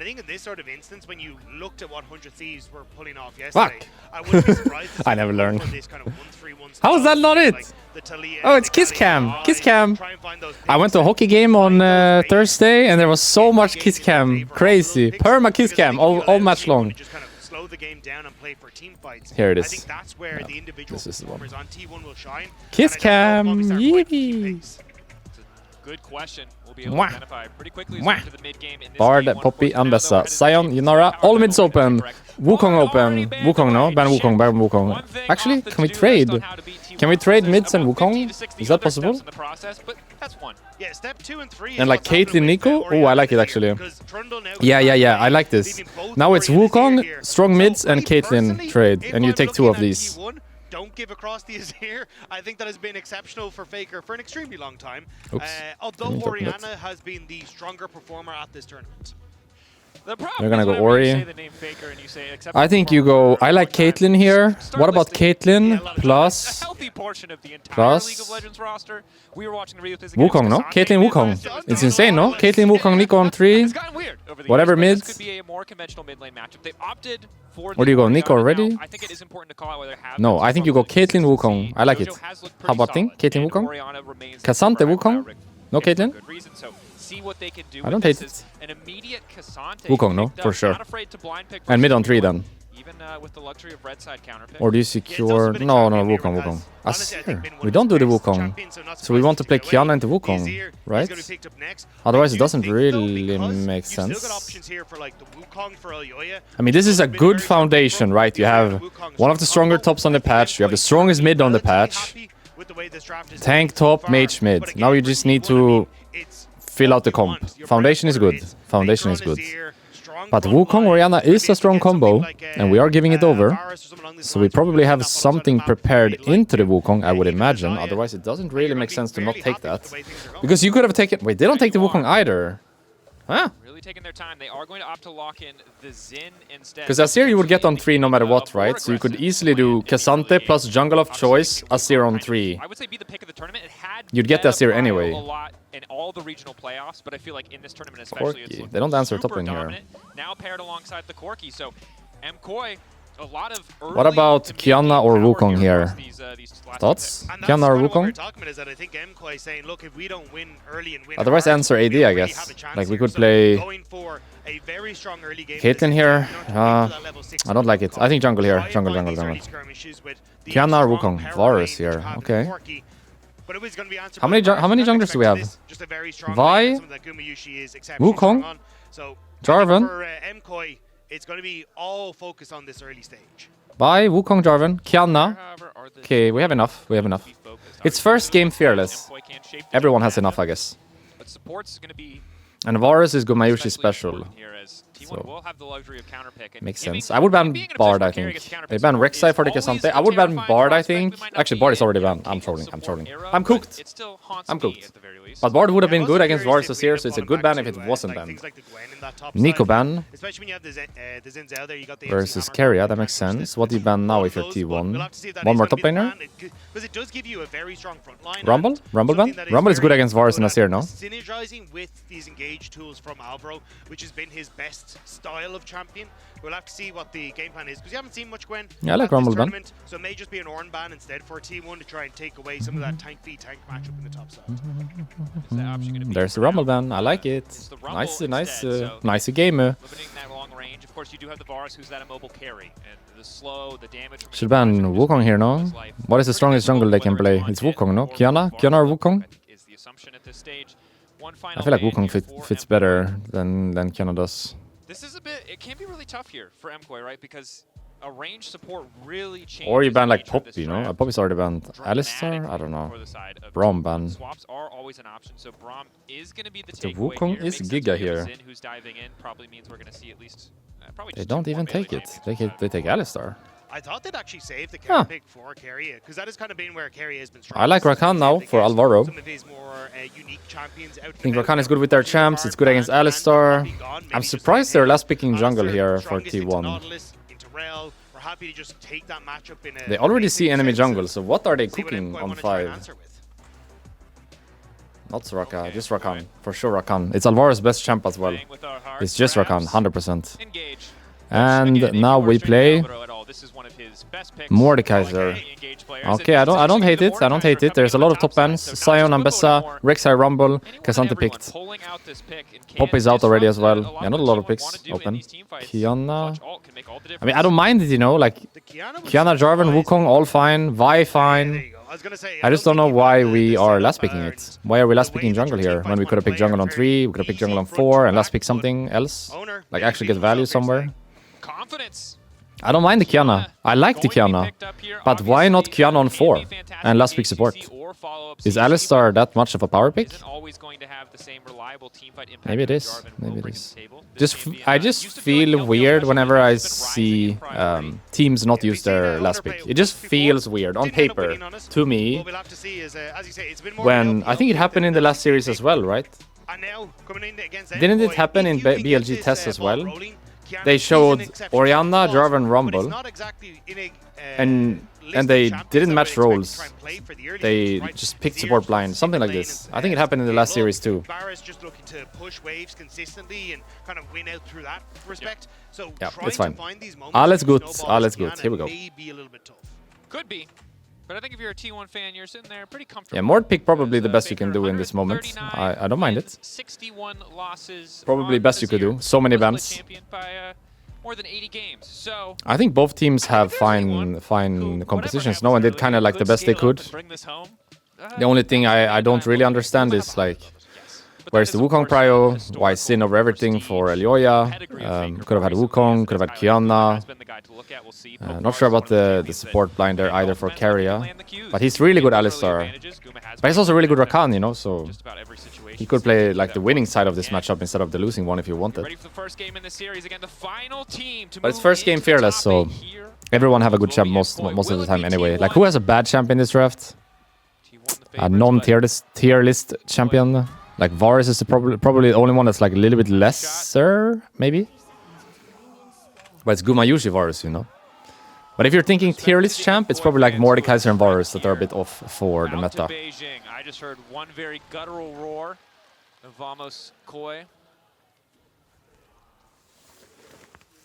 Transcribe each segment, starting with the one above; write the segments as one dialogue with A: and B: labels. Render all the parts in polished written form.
A: And I think in this sort of instance, when you looked at what 100 Thieves were pulling off yesterday, I wouldn't be surprised to see
B: I never learned.
A: this kind of 1-3-1
B: How is that not it?
A: like the Talia,
B: Oh, it's Kiss Cam. Kiss Cam. I went to a hockey game on Thursday, and there was so much Kiss Cam. Crazy. Perma Kiss Cam all match long.
A: Slow the game down and play for team fights.
B: Here it is.
A: I think that's where the individual performers on T1 will shine.
B: Kiss Cam. Yeezy.
C: Good question. We'll be able to identify pretty quickly as we get to the mid game in this
B: Bard,
C: game.
B: Poppy, Ambessa, Sion, Yunara, all mids open. Wukong open. Wukong no? Ban Wukong, ban Wukong. Actually, can we trade? Can we trade mids and Wukong? Is that possible?
A: Yeah, step 2 and 3.
B: And like Caitlyn Nico? Oh, I like it actually. Yeah, I like this. Now it's Wukong, strong mids, and Caitlyn trade. And you take 2 of these.
A: Don't give across the Azir. I think that has been exceptional for Faker for an extremely long time. Although Orianna has been the stronger performer at this tournament.
B: You're gonna go Ori. I think you go. I like Caitlyn here. What about Caitlyn plus Wukong? No, Caitlyn Wukong. It's insane, no? Caitlyn Wukong Nico on 3. Whatever mids. Where do you go, Nico already? No, I think you go Caitlyn Wukong. I like it. How about thing? Caitlyn Wukong? Cassante Wukong? No Caitlyn? I don't hate it. Wukong, no? For sure. And mid on 3 then. Or do you secure... No, Wukong. Asir. We don't do the Wukong. So we want to play Qiyana into Wukong, right? Otherwise it doesn't really make sense. I mean, this is a good foundation, right? You have one of the stronger tops on the patch. You have the strongest mid on the patch. Tank top, mage mid. Now you just need to fill out the comp. Foundation is good. Foundation is good. But Wukong Orianna is a strong combo, and we are giving it over. So we probably have something prepared into the Wukong, I would imagine. Otherwise, it doesn't really make sense to not take that. Because you could have taken... Wait, they don't take the Wukong either. Huh?
C: Taking their time. They are going to opt to lock in the Xin instead.
B: Because Azir you would get on 3 no matter what, right? So you could easily do Cassante plus jungle of choice, Azir on 3.
C: I would say be the pick of the tournament. It had
B: you'd get the Azir anyway.
C: A lot in all the regional playoffs, but I feel like in this tournament especially,
B: Corki. They don't answer top in here.
C: Now paired alongside the Corki, so Mkoi.
B: What about Qiyana or Wukong here? Thoughts? Qiyana or Wukong? Otherwise answer AD, I guess. Like we could play Caitlyn here. I don't like it. I think jungle here. Jungle. Qiyana or Wukong? Varus here. Okay. How many junglers do we have? Vi? Wukong? Jarvan?
A: It's going to be all focused on this early stage.
B: Bye, Wukong, Jarvan, Qiyana. Okay, we have enough. It's first game fearless. Everyone has enough, I guess. And Varus is Gumayushi special. So, makes sense. I would ban Bard, I think. They ban Rek'Sai for the Cassante. I would ban Bard, I think. Actually, Bard is already banned. I'm trolling. I'm cooked. But Bard would have been good against Varus here, so it's a good ban if it wasn't banned. Nico ban versus Keria, that makes sense. What do you ban now if you're T1? One more top laner? Rumble? Rumble ban? Rumble is good against Varus and Azir, no?
A: Synergizing with these engage tools from Alvaro, which has been his best style of champion. We'll have to see what the game plan is, because you haven't seen much Gwen.
B: Yeah, I like Rumble ban.
A: So it may just be an Ornn ban instead for T1 to try and take away some of that tank v tank matchup in the top side.
B: There's the Rumble ban. I like it. Nice game.
C: Of course, you do have the Varus, who's that immobile carry, and the slow, the damage.
B: Should ban Wukong here, no? What is the strongest jungle they can play? It's Wukong, no? Qiyana or Wukong? I feel like Wukong fits better than Qiyana does.
C: This is a bit. It can be really tough here for Mkoi, right? Because a range support really changes.
B: Or you ban like Poppy, no? Poppy's already banned. Alistar? I don't know. Braum ban.
C: Swaps are always an option, so Braum is going to be the
B: takeaway. The Wukong is Giga here.
C: Who's diving in probably means we're going to see at least.
B: They don't even take it. They take Alistar.
A: I thought they'd actually save the carry pick for Keria, because that has kind of been where Keria has been strong.
B: I like Rakan now for Alvaro.
A: Some of his more unique champions out.
B: I think Rakan is good with their champs. It's good against Alistar. I'm surprised they're last picking jungle here for T1. They already see enemy jungle, so what are they cooking on 5? Not Soraka, just Rakan. For sure Rakan. It's Alvaro's best champ as well. It's just Rakan, 100%. And now we play Mordekaiser. Okay, I don't hate it. I don't hate it. There's a lot of top ends. Sion, Ambessa, Rek'Sai, Rumble, Cassante picked. Pop is out already as well. Yeah, not a lot of picks open. Kiana. I mean, I don't mind it, you know. Like Kiana, Jarvan, Wukong, all fine. Vi fine. I just don't know why we are last picking it. Why are we last picking jungle here? When we could have picked jungle on 3, we could have picked jungle on 4, and last pick something else. Like actually get value somewhere. I don't mind the Kiana. I like the Kiana. But why not Kiana on 4 and last pick support? Is Alistar that much of a power pick? Maybe it is. Maybe it is. I just feel weird whenever I see teams not use their last pick. It just feels weird on paper to me. When I think it happened in the last series as well, right? Didn't it happen in BLG tests as well? They showed Orianna, Jarvan, Rumble, and they didn't match roles. They just picked support blind, something like this. I think it happened in the last series too.
A: Just looking to push waves consistently and kind of win out through that respect. So
B: yeah, it's fine. Alles good, alles good. Here we go.
C: Could be. But I think if you're a T1 fan, you're sitting there pretty comfortable.
B: Yeah, Mord pick probably the best you can do in this moment. I don't mind it.
C: 61 losses.
B: Probably best you could do. So many bans.
C: More than 80 games. So
B: I think both teams have fine compositions. No one did kind of like the best they could. The only thing I don't really understand is like, where's the Wukong prio? Why Sin over everything for Elioya? Could have had Wukong, could have had Kiana. Not sure about the support blind there either for Keria. But he's really good Alistar. But he's also really good Rakan, you know, so he could play like the winning side of this matchup instead of the losing one if you wanted. But it's first game fearless, so everyone have a good champ most of the time anyway. Like, who has a bad champ in this draft? A non-tier list champion? Like Varus is probably the only one that's like a little bit lesser, maybe. But it's Gumayushi Varus, you know. But if you're thinking tier list champ, it's probably like Mordekaiser and Varus that are a bit off for the meta.
C: I just heard one very guttural roar of Vamos Mkoi.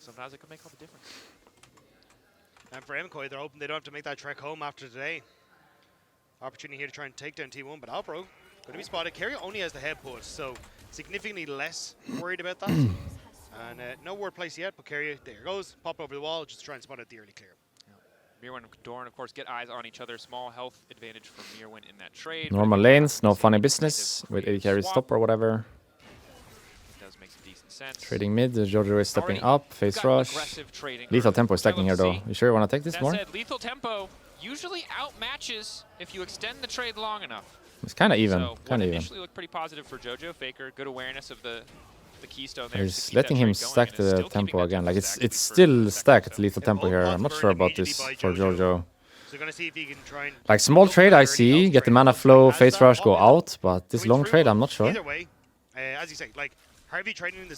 C: Sometimes it can make all the difference.
A: And for Mkoi, they're hoping they don't have to make that trek home after today. Opportunity here to try and take down T1, but Alpro going to be spotted. Keria only has the head push, so significantly less worried about that. And no word placed yet, but Keria, there goes. Pop over the wall, just try and spot out the early clear.
C: Mirwin and Doran, of course, get eyes on each other. Small health advantage for Mirwin in that trade.
B: Normal lanes, no funny business with 80 carry stop or whatever.
C: Does make some decent sense.
B: Trading mid, Jojo is stepping up, face rush. Lethal Tempo is stacking here though. You sure you want to take this more?
C: Said, Lethal Tempo usually outmatches if you extend the trade long enough.
B: It's kind of even,
C: so
B: kind of even.
C: Initially looked pretty positive for Jojo. Faker, good awareness of the keystone there.
B: He's letting him stack the tempo again. Like it's still stacked lethal tempo here. I'm not sure about this for Jojo. Like small trade I see, get the mana flow, face rush, go out, but this long trade I'm not sure.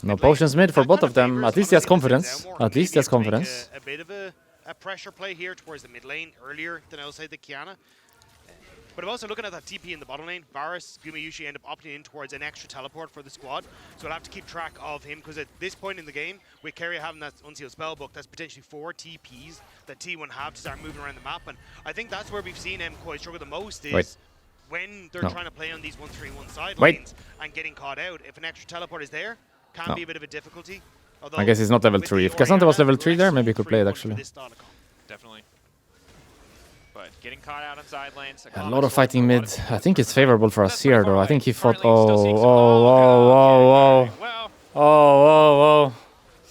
B: No potions mid for both of them. At least he has confidence. At least he has confidence.
A: A bit of a pressure play here towards the mid lane earlier than outside the Kiana. But I'm also looking at that TP in the bottom lane. Varus, Gumayushi end up opting in towards an extra teleport for the squad. So I'll have to keep track of him, because at this point in the game, with Keria having that unsealed spellbook, that's potentially 4 TPs that T1 have to start moving around the map. And I think that's where we've seen Mkoi struggle the most is when they're trying to play on these 1-3-1 side lanes and getting caught out. If an extra teleport is there, can be a bit of a difficulty. Although
B: I guess he's not level 3. If Cassante was level 3 there, maybe he could play it actually.
C: Definitely. But getting caught out on side lanes.
B: A lot of fighting mid. I think it's favorable for us here though. I think he fought. Oh.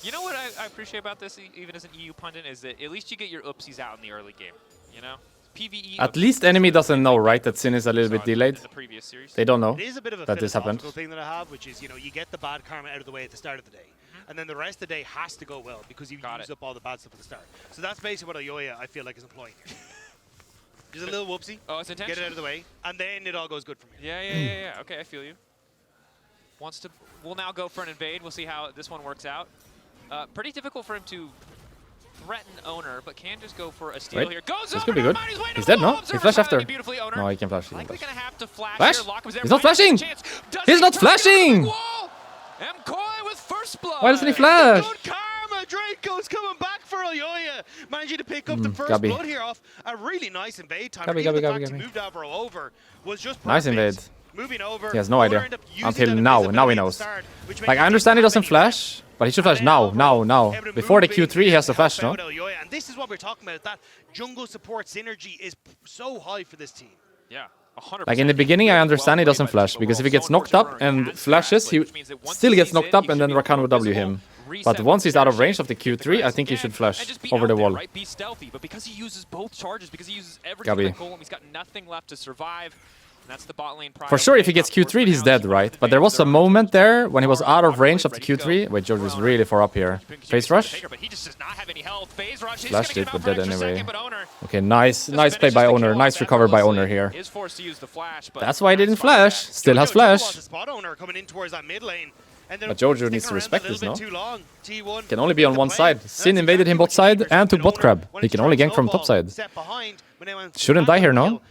C: You know what I appreciate about this, even as an EU pundit, is that at least you get your oopsies out in the early game. You know? PvE.
B: At least enemy doesn't know, right? That Sin is a little bit delayed. They don't know that this happened.
A: Thing that I have, which is, you know, you get the bad karma out of the way at the start of the day. And then the rest of the day has to go well because you use up all the bad stuff at the start. So that's basically what Elioya, I feel like, is employing here. Just a little whoopsie.
C: Oh, it's intentional.
A: Get it out of the way, and then it all goes good from here.
C: Yeah. Okay, I feel you. We'll now go for an invade. We'll see how this one works out. Pretty difficult for him to threaten Owner, but can just go for a steal here. Goes
B: this
C: over,
B: could be
C: never
B: good.
C: mind, he's waiting
B: He's
C: for
B: dead,
C: the
B: no?
C: wall.
B: He
C: Observer
B: flashed after.
C: silently, beautifully, Owner.
B: No, he can flash. He can
C: Likely
B: flash.
C: gonna have to flash
B: Flash?
C: here. Lockum's there.
B: He's not
C: Might have a
B: flashing!
C: chance. Does
B: He's
C: he
B: not
C: try to get over the
B: flashing!
C: wall? Mkoi with first blood.
B: Why doesn't he flash?
A: Good karma. Draco's coming back for Alyoya, managing to pick up the first
B: Gabi.
A: blood here off a really nice invade time.
B: Gabi,
A: Even the
B: Gabi,
A: fact
B: Gabi.
A: he moved Alvaro over was just
B: Nice
A: perfect.
B: invade.
A: Moving over.
B: He has no idea.
A: Owner ended up using
B: Until
A: that
B: now. Now he
A: invisibility at the
B: knows.
A: start, which
B: Like,
A: meant
B: I
A: he
B: understand he
A: didn't have
B: doesn't
A: any
B: flash, but he should flash
A: And then
B: now,
A: Alvaro
B: now.
A: able to
B: Before the
A: move in
B: Q3, he has to
A: to help
B: flash, no?
A: out Alyoya, and this is what we're talking about. That jungle support synergy is so high for this team.
C: Yeah. 100%.
B: Like, in the beginning, I understand he doesn't flash, because if he gets knocked up and flashes, he still gets knocked up, and then Rakan will W him. But once he's out of range of the Q3, I think he should flash over the wall.
C: Right? Be stealthy, but because he uses both charges, because he uses
B: Gabi.
C: everything to golem, he's got nothing left to survive. And that's the bot lane
B: For sure, if he gets Q3, he's dead, right? But there was a moment there when he was out of range of the Q3. Wait, George is really far up here. Phase rush? Flashed it, but dead anyway. Okay, nice play by Owner. Nice recover by Owner here. That's why he didn't flash. Still has flash. But Jojo needs to respect this, no? Can only be on one side. Sin invaded him bot side and took bot grab. He can only gank from top side. Shouldn't die here, no?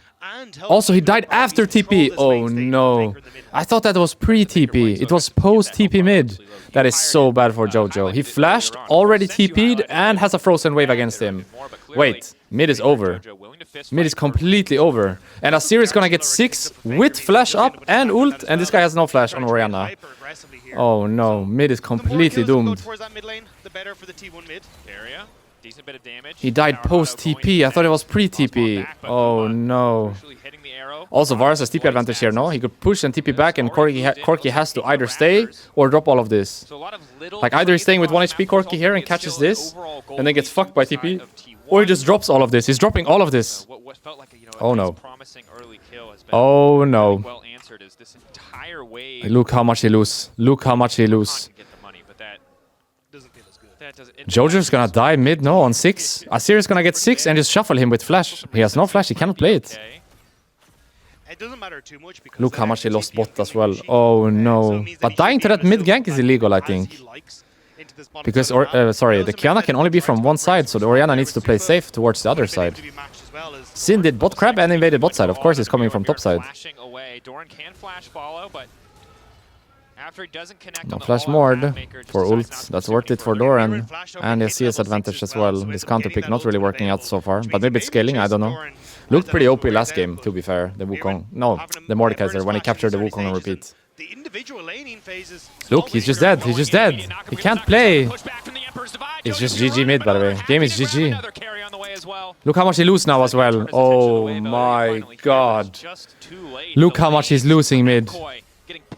B: Also, he died after TP. Oh no. I thought that was pre-TP. It was post-TP mid. That is so bad for Jojo. He flashed, already TP'd, and has a frozen wave against him. Wait, mid is over. Mid is completely over. And Azir is gonna get 6 with flash up and ult, and this guy has no flash on Orianna. Oh no, mid is completely doomed. He died post-TP. I thought it was pre-TP. Oh no. Also, Varus has TP advantage here, no? He could push and TP back, and Corki has to either stay or drop all of this. Like, either he's staying with 1 HP Corki here and catches this, and then gets fucked by TP, or he just drops all of this. He's dropping all of this. Oh no. Oh no. Look how much he lose. Look how much he lose. Jojo's gonna die mid, no, on 6. Azir is gonna get 6 and just shuffle him with flash. He has no flash, he cannot play it. Look how much he lost bot as well. Oh no. But dying to that mid gank is illegal, I think. Because, sorry, the Kiana can only be from one side, so the Orianna needs to play safe towards the other side. Sin did bot crab and invaded bot side. Of course, he's coming from top side. No flash Mord for ult. That's worth it for Doran. And his CS advantage as well. This counter pick not really working out so far, but maybe it's scaling, I don't know. Looked pretty OP last game, to be fair, the Wukong. No, the Mordekaiser, when he captured the Wukong on repeat. Look, he's just dead, he's just dead. He can't play. It's just GG mid, by the way. Game is GG. Look how much he loses now as well. Oh my god. Look how much he's losing mid.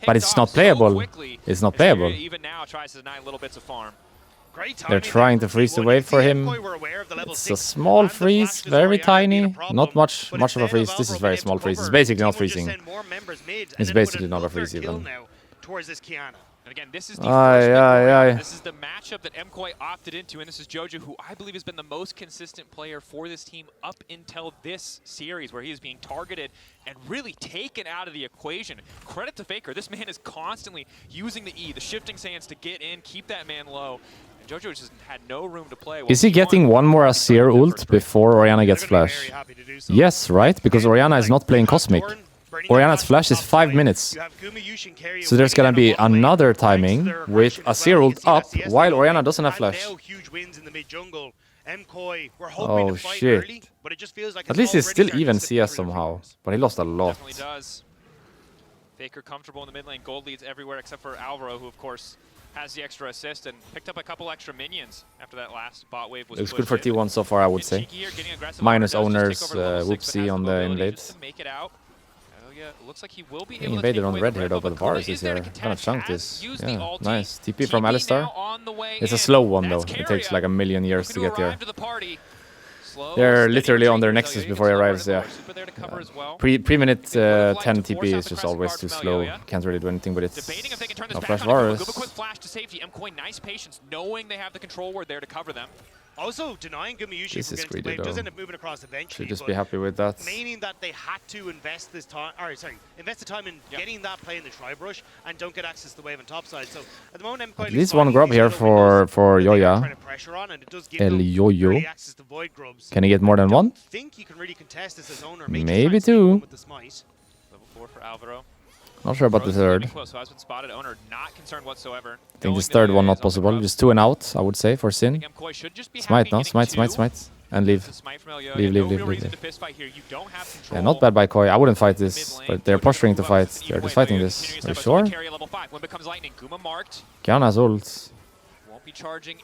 B: But it's not playable. It's not playable. They're trying to freeze the wave for him. It's a small freeze, very tiny. Not much of a freeze. This is very small freeze. It's basically not freezing. It's basically not a freeze even.
C: And again, this is the first This is the matchup that Mkoi opted into, and this is Jojo, who I believe has been the most consistent player for this team up until this series, where he is being targeted and really taken out of the equation. Credit to Faker. This man is constantly using the E, the shifting sands to get in, keep that man low. And Jojo just had no room to play.
B: Is he getting one more Azir ult before Orianna gets flash? Yes, right? Because Orianna is not playing Cosmic. Orianna's flash is 5 minutes. So there's gonna be another timing with Azir ult up while Orianna doesn't have flash. Oh shit. At least he's still even CS somehow, but he lost a lot.
C: Faker comfortable in the mid lane, gold leads everywhere except for Alvaro, who of course has the extra assist and picked up a couple extra minions after that last bot wave was
B: Looks good for T1 so far, I would say. Minus Owner's whoopsie on the invade.
C: Looks like he will be
B: He invaded on red here though, but Varus is here. Kind of chunked this. Yeah, nice. TP from Alistar. It's a slow one though. It takes like a million years to get here. They're literally on their nexus before he arrives, yeah. Pre-minute 10 TP is just always too slow. Can't really do anything with it. No flash Varus.
C: Mkoi, nice patience, knowing they have the control ward there to cover them.
A: Also, denying Gumayushi
B: this is greedy though.
A: does end up moving across eventually.
B: Should just be happy with that.
A: Meaning that they had to invest this time, invest the time in getting that play in the Tribe Rush and don't get access to the wave on top side. So at the moment,
B: at least one grab here for Yoya.
A: pressure on, and it does give
B: El
A: him
B: Yo-Yo.
A: early access to Void Grubs.
B: Can he get more than one?
A: Think he can really contest this as owner.
B: Maybe two.
A: With the smite.
C: Level 4 for Alvaro.
B: Not sure about the third.
C: Close, so has been spotted. Owner not concerned whatsoever.
B: I think this third one not possible. Just 2 and out, I would say, for Sin.
C: Mkoi should just be
B: Smite, no? Smite. And leave. Leave. Yeah, not bad by Koi. I wouldn't fight this, but they're posturing to fight. They're just fighting this. Are you sure? Kiana's ult.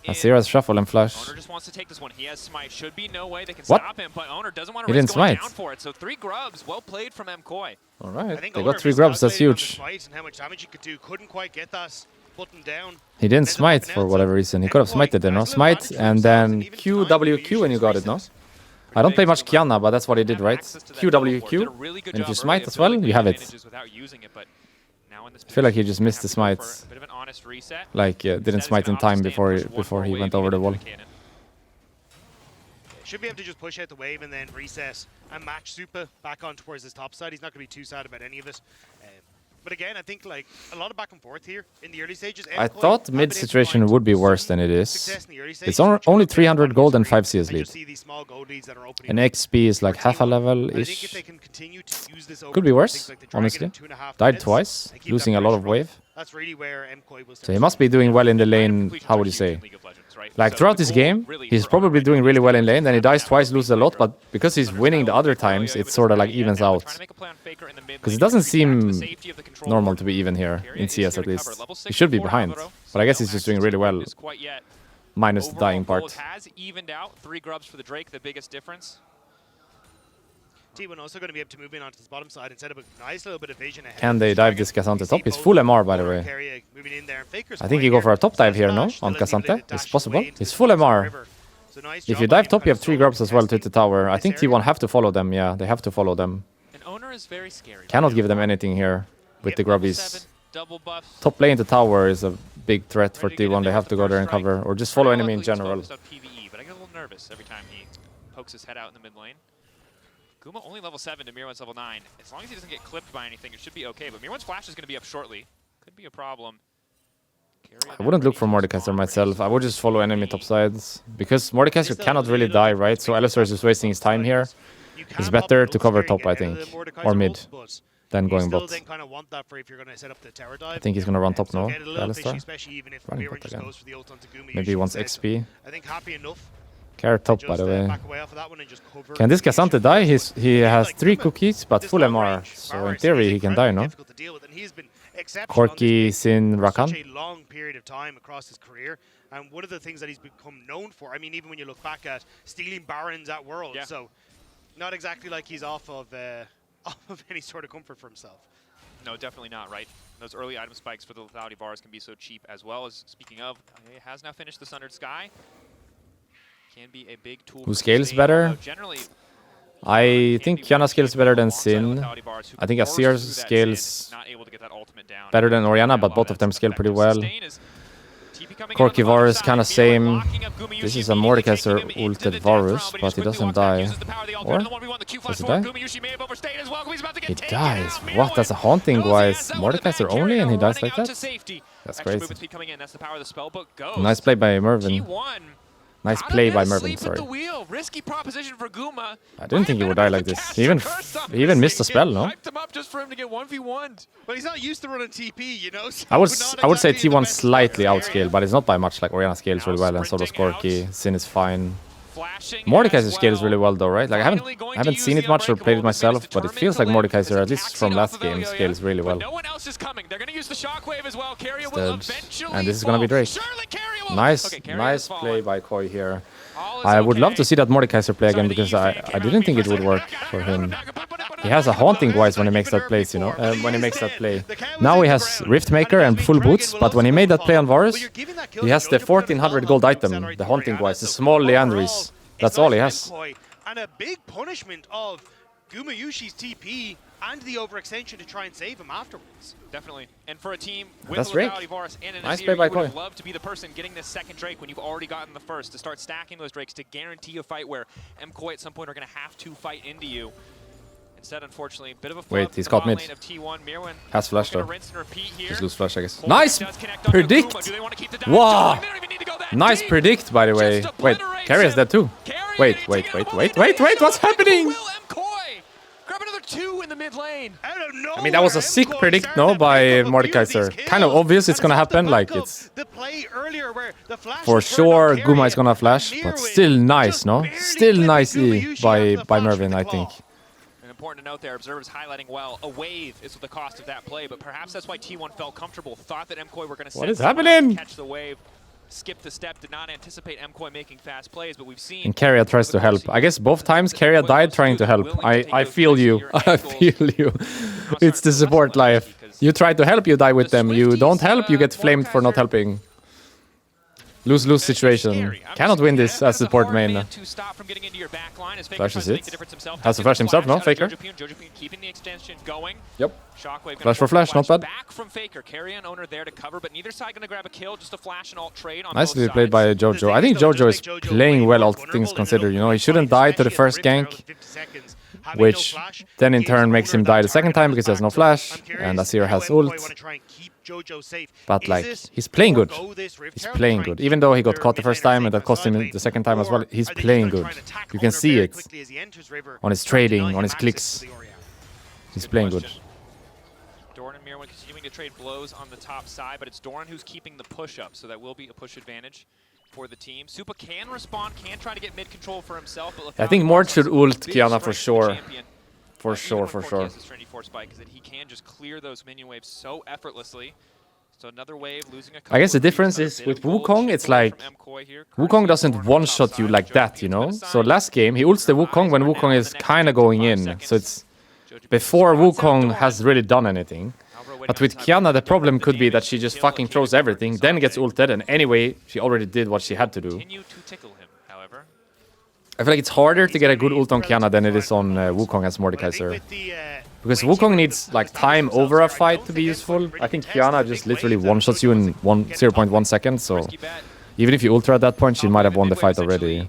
B: Azira's shuffle and flash.
C: Owner just wants to take this one. He has smite. Should be no way they can
B: What?
C: stop him, but Owner doesn't want
B: He
C: to
B: didn't
C: risk going
B: smite.
C: down for it. So 3 grubs, well played from Mkoi.
B: All right, they got 3 grubs. That's huge.
A: And how much damage he could do. Couldn't quite get that button down.
B: He didn't smite for whatever reason. He could have smited there, no? Smite and then QWQ and you got it, no? I don't play much Kiana, but that's what he did, right? QWQ, and if you smite as well, you have it. I feel like he just missed the smite. Like, didn't smite in time before he went over the wall.
A: Should be able to just push out the wave and then reset and match Super back on towards his top side. He's not going to be too sad about any of it. But again, I think like a lot of back and forth here in the early stages.
B: I thought mid situation would be worse than it is. It's only 300 gold and 5 CS lead. And XP is like half a level-ish. Could be worse, honestly. Died twice, losing a lot of wave. So he must be doing well in the lane, how would you say? Like throughout this game, he's probably doing really well in lane, then he dies twice, loses a lot, but because he's winning the other times, it sort of like evens out. Because it doesn't seem normal to be even here, in CS at least. He should be behind, but I guess he's just doing really well, minus the dying part.
C: Has evened out 3 grubs for the Drake, the biggest difference.
A: T1 also going to be able to move in onto this bottom side and set up a nice little bit of vision ahead.
B: Can they dive this Cassante top? He's full MR, by the way. I think you go for a top dive here, no? On Cassante. It's possible. He's full MR. If you dive top, you have 3 grubs as well to hit the tower. I think T1 have to follow them. Yeah, they have to follow them. Cannot give them anything here with the grubbies. Top lane to tower is a big threat for T1. They have to go there and cover, or just follow enemy in general.
C: But I get a little nervous every time he pokes his head out in the mid lane. Guma only level 7 to Mirwan's level 9. As long as he doesn't get clipped by anything, it should be okay. But Mirwan's flash is going to be up shortly. Could be a problem.
B: I wouldn't look for Mordekaiser myself. I would just follow enemy top sides. Because Mordekaiser cannot really die, right? So Alistar is just wasting his time here. It's better to cover top, I think. Or mid. Than going bot. I think he's going to run top now, Alistar. Running bot again. Maybe he wants XP. Carrot top, by the way. Can this Cassante die? He has 3 cookies, but full MR. So in theory, he can die, no? Corki, Sin, Rakan.
A: Such a long period of time across his career, and one of the things that he's become known for, I mean, even when you look back at stealing Barons at Worlds, so not exactly like he's off of any sort of comfort for himself.
C: No, definitely not, right? Those early item spikes for the lethality bars can be so cheap, as well as, speaking of, he has now finished the Sundered Sky. Can be a big tool.
B: Who scales better? I think Kiana scales better than Sin. I think Azir scales better than Orianna, but both of them scale pretty well. Corki Varus kind of same. This is a Mordekaiser ulted Varus, but he doesn't die. Or? Does he die? He dies. What? That's a haunting wise. Mordekaiser only and he dies like that? That's crazy. Nice play by Mervin. Nice play by Mervin, sorry.
C: Risky proposition for Guma.
B: I didn't think he would die like this. He even missed a spell, no?
C: Hyped him up just for him to get 1v1'd.
A: But he's not used to running TP, you know? So
B: I would say T1 slightly outscaled, but it's not by much. Like Orianna scales really well and so does Corki. Sin is fine. Mordekaiser scales really well though, right? Like I haven't seen it much or played it myself, but it feels like Mordekaiser, at least from last game, scales really well.
C: No one else is coming. They're going to use the shockwave as well.
B: And this is going to be Drake. Nice play by Koi here. I would love to see that Mordekaiser play again because I didn't think it would work for him. He has a haunting wise when he makes that play, you know, when he makes that play. Now he has Riftmaker and full boots, but when he made that play on Varus, he has the 1400 gold item, the haunting wise, the small Leandris. That's all he has.
A: And a big punishment of Gumayushi's TP and the overextension to try and save him afterwards.
C: Definitely. And for a team with
B: That's Rick.
C: Varus and an
B: Nice
C: Azir,
B: play by
C: you
B: Koi.
C: would love to be the person getting this second Drake when you've already gotten the first, to start stacking those Drakes to guarantee a fight where Mkoi at some point are going to have to fight into you. Instead, unfortunely, a bit of a
B: Wait, he's caught mid. Has flash though.
C: Just
B: Just lose flash, I guess. Nice predict! Wow! Nice predict, by the way. Wait, Carry is dead too. Wait, what's happening?
C: Grab another 2 in the mid lane.
B: I mean, that was a sick predict, no, by Mordekaiser. Sir. Kind of obvious it's gonna happen, like it's... For sure, Guma is gonna flash, but still nice, no? Still nice by Mervin, I think.
C: Important to note there, observers highlighting well, a wave is the cost of that play, but perhaps that's why T1 felt comfortable, thought that Mkoi were going to
B: what is happening?
C: Catch the wave, skip the step, did not anticipate Mkoi making fast plays, but we've seen...
B: And Keria tries to help. I guess both times Keria died trying to help. I feel you. I feel you. It's the support life. You try to help, you die with them. You don't help, you get flamed for not helping. Lose-lose situation. Cannot win this as support main. Flashes it. Has to flash himself, no? Faker. Yep. Flash for flash, not bad.
C: Back from Faker. Carry an owner there to cover, but neither side gonna grab a kill, just a flash and alt trade on
B: Nicely played by Jojo. I think Jojo is playing well, all things considered. You know, he shouldn't die to the first gank, which then in turn makes him die the second time because he has no flash, and Azir has ult. But like, he's playing good. He's playing good. Even though he got caught the first time and that cost him the second time as well, he's playing good. You can see it on his trading, on his clicks. He's playing good.
C: Doran and Mirwin continuing to trade blows on the top side, but it's Doran who's keeping the push up, so that will be a push advantage for the team. Supa can respond, can try to get mid control for himself. But
B: I think Mort should ult Qiyana for sure. For sure.
C: He can just clear those minion waves so effortlessly. So another wave, losing a
B: I guess the difference is with Wukong, it's like Wukong doesn't one-shot you like that, you know? So last game, he ults the Wukong when Wukong is kind of going in. So it's before Wukong has really done anything. But with Qiyana, the problem could be that she just fucking throws everything, then gets ulted, and anyway, she already did what she had to do. I feel like it's harder to get a good ult on Qiyana than it is on Wukong as Mordekaiser. Because Wukong needs like time over a fight to be useful. I think Qiyana just literally one-shots you in 0.1 second, so even if you ultra at that point, she might have won the fight already.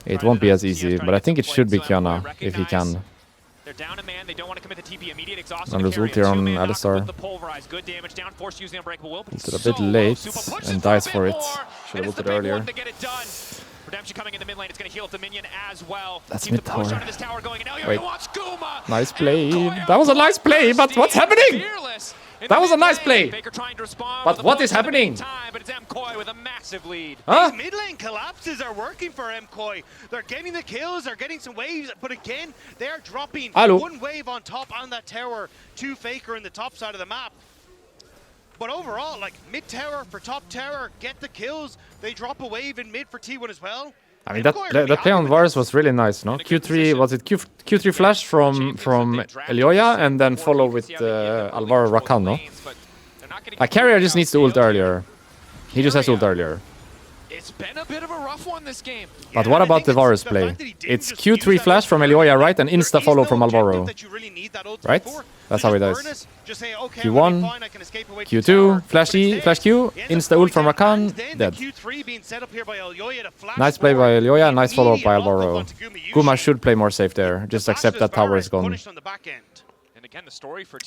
B: It won't be as easy, but I think it should be Qiyana, if he can.
C: They're down a man, they don't want to commit the TP, immediate exhaust.
B: And there's ult here on Alistar. Ulted a bit late and dies for it. Should have ulted earlier.
C: Redemption coming in the mid lane, it's going to heal the minion as well.
B: That's mid tower. Wait. Nice play. That was a nice play, but what's happening? That was a nice play. But what is happening?
C: But it's Mkoi with a massive lead.
B: Huh?
A: These mid lane collapses are working for Mkoi. They're getting the kills, they're getting some waves, but again, they're dropping one wave on top on that tower to Faker in the top side of the map. But overall, like mid tower for top tower, get the kills. They drop a wave in mid for T1 as well.
B: I mean, that play on Varus was really nice, no? Q3, was it Q3 flash from Elioya and then follow with Alvaro Rakan, no? Carrier just needs to ult earlier. He just has to ult earlier.
C: It's been a bit of a rough one this game.
B: But what about the Varus play? It's Q3 flash from Elioya, right? And insta follow from Alvaro. Right? That's how it does. Q1, Q2, flash E, flash Q, insta ult from Rakan, dead. Nice play by Elioya, nice follow up by Alvaro. Guma should play more safe there. Just accept that tower is gone.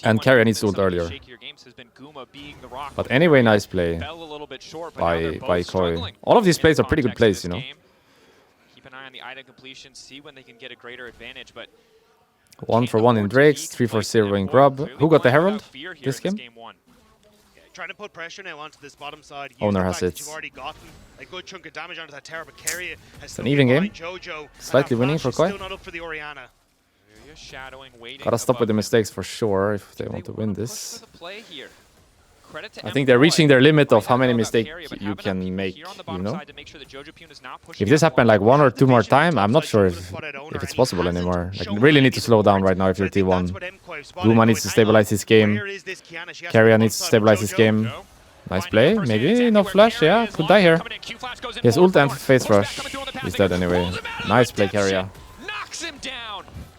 B: And Carrier needs to ult earlier. But anyway, nice play by Koi. All of these plays are pretty good plays, you know.
C: Keep an eye on the item completion, see when they can get a greater advantage, but
B: 1-for-1 in Drakes, 3-for-0 in Grub. Who got the Herald this game?
A: Trying to put pressure now onto this bottom side.
B: Owner has it.
A: You've already gotten a good chunk of damage onto that tower, but Carrier has
B: it's an even game. Slightly winning for Koi.
A: Still not up for the Orianna.
B: Gotta stop with the mistakes for sure if they want to win this. I think they're reaching their limit of how many mistakes you can make, you know? If this happened like 1 or 2 more times, I'm not sure if it's possible anymore. Like, you really need to slow down right now if you're T1. Guma needs to stabilize his game. Carrier needs to stabilize his game. Nice play, maybe no flash, yeah, could die here. He has ult and face rush. He's dead anyway. Nice play, Carrier.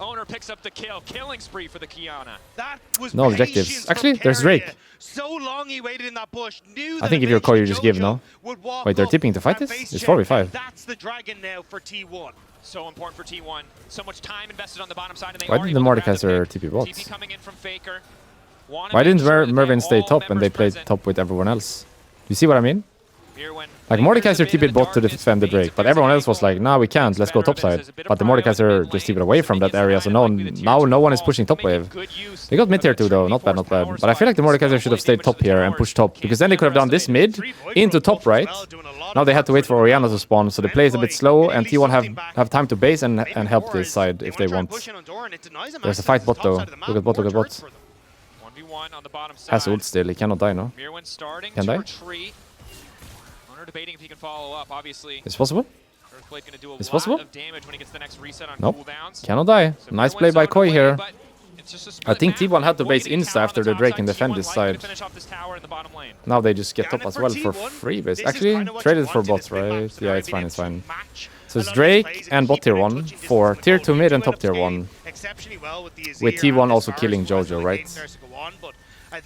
C: Owner picks up the kill. Killing spree for the Kiana.
A: That was
B: no objectives. Actually, there's Drake.
A: So long he waited in that bush. Knew
B: I think if you're Mkoi, you just give, no? Wait, they're tipping to fight this? It's 4v5.
A: That's the dragon now for T1.
C: So important for T1. So much time invested on the bottom side, and they
B: Why didn't the Mordekaiser TP bot?
C: TP coming in from Faker.
B: Why didn't Mervin stay top when they played top with everyone else? You see what I mean? Like Mordekaiser TP'd bot to defend the Drake, but everyone else was like, nah, we can't, let's go top side. But the Mordekaiser just TP'd away from that area, so now no one is pushing top wave. They got mid tier too though, not bad, not bad. But I feel like the Mordekaiser should have stayed top here and pushed top, because then they could have done this mid into top right. Now they had to wait for Orianna to spawn, so the play is a bit slow, and T1 have time to base and help this side if they want. There's a fight bot though. Look at bot, look at bot. Has ult still, he cannot die, no? Can die?
C: Debating if he can follow up, obviously.
B: It's possible?
C: It's possible? When he gets the next reset on
B: nope. Cannot die. So nice play by Mkoi here. I think T1 had to base insta after the Drake and defend this side. Now they just get top as well for free base. Actually, traded for bots, right? Yeah, it's fine, it's fine. So it's Drake and bot tier 1 for tier 2 mid and top tier 1. With T1 also killing Jojo, right?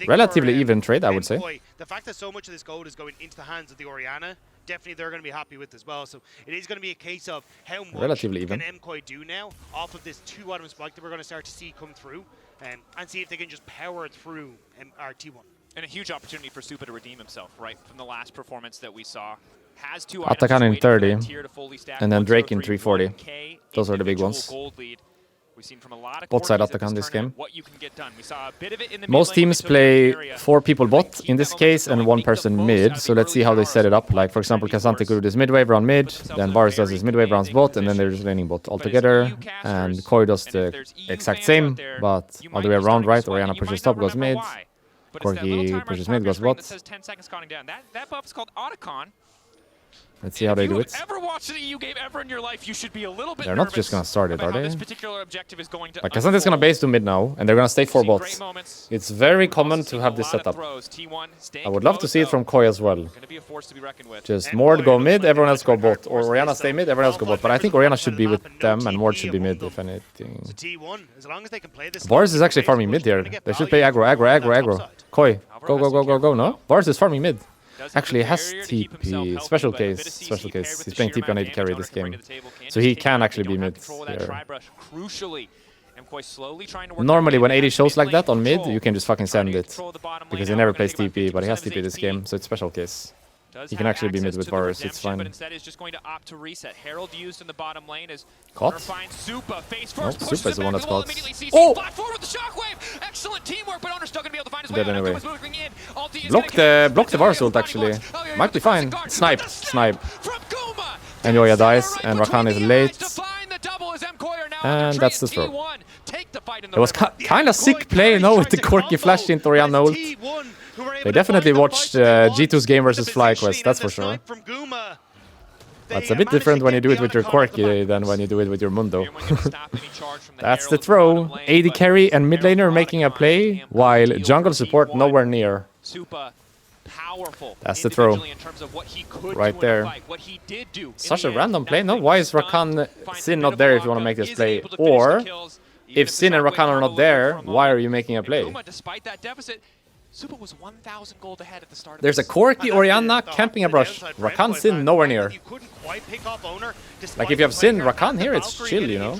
B: Relatively even trade, I would say.
A: The fact that so much of this gold is going into the hands of the Orianna, definitely they're going to be happy with as well. So it is going to be a case of how much can Mkoi do now off of this 2-item spike that we're going to start to see come through, and see if they can just power through our T1.
C: And a huge opportunity for Supa to redeem himself, right, from the last performance that we saw. Has two
B: Atakan in 30, and then Drake in 340. Those are the big ones.
C: We've seen from a lot of
B: bot side Atakan this game.
C: What you can get done. We saw a bit of it in the
B: most teams play 4 people bot in this case and 1 person mid, so let's see how they set it up. Like for example, Kazante could do this mid wave round mid, then Varus does his mid wave rounds bot, and then they're just laning bot all together. And Mkoi does the exact same, but all the way around, right? Orianna pushes top, goes mid. Corki pushes mid, goes bot.
C: That buff is called Otacon.
B: Let's see how they do it.
C: Ever watched an EU game ever in your life, you should be a little bit
B: They're not just gonna start it, are they?
C: This particular objective is going to
B: like Kasante's gonna base to mid now, and they're gonna stay 4 bots. It's very common to have this setup. I would love to see it from Mkoi as well. Just Mord go mid, everyone else go bot. Or Orianna stay mid, everyone else go bot. But I think Orianna should be with them, and Mord should be mid, if anything. Varus is actually farming mid here. They should play aggro, aggro, aggro, aggro. Mkoi, go, go, go, go, go, no? Varus is farming mid. Actually, he has TP. Special case. Special case. He's playing TP on AD carry this game. So he can actually be mid here. Normally, when AD shows like that on mid, you can just fucking send it. Because he never plays TP, but he has TP this game, so it's special case. He can actually be mid with Varus, it's fine. Caught? Nope, Supa is the one that's caught. Oh! Dead anyway. Block the Varus ult actually. Might be fine. Snipe, snipe. And Yoya dies, and Rakan is late. And that's the throw. It was kind of sick play, no, with the Corki flash into Orianna ult. They definitely watched G2's game versus FlyQuest, that's for sure. That's a bit different when you do it with your Corki than when you do it with your Mundo. That's the throw. AD carry and mid laner making a play, while jungle support nowhere near. That's the throw. Right there. Such a random play, no? Why is Rakan Sin not there if you want to make this play? Or, if Sin and Rakan are not there, why are you making a play?
C: Supa was 1,000 gold ahead at the start.
B: There's a Corki Orianna camping a brush. Rakan Sin nowhere near. Like if you have Sin, Rakan here, it's chill, you know.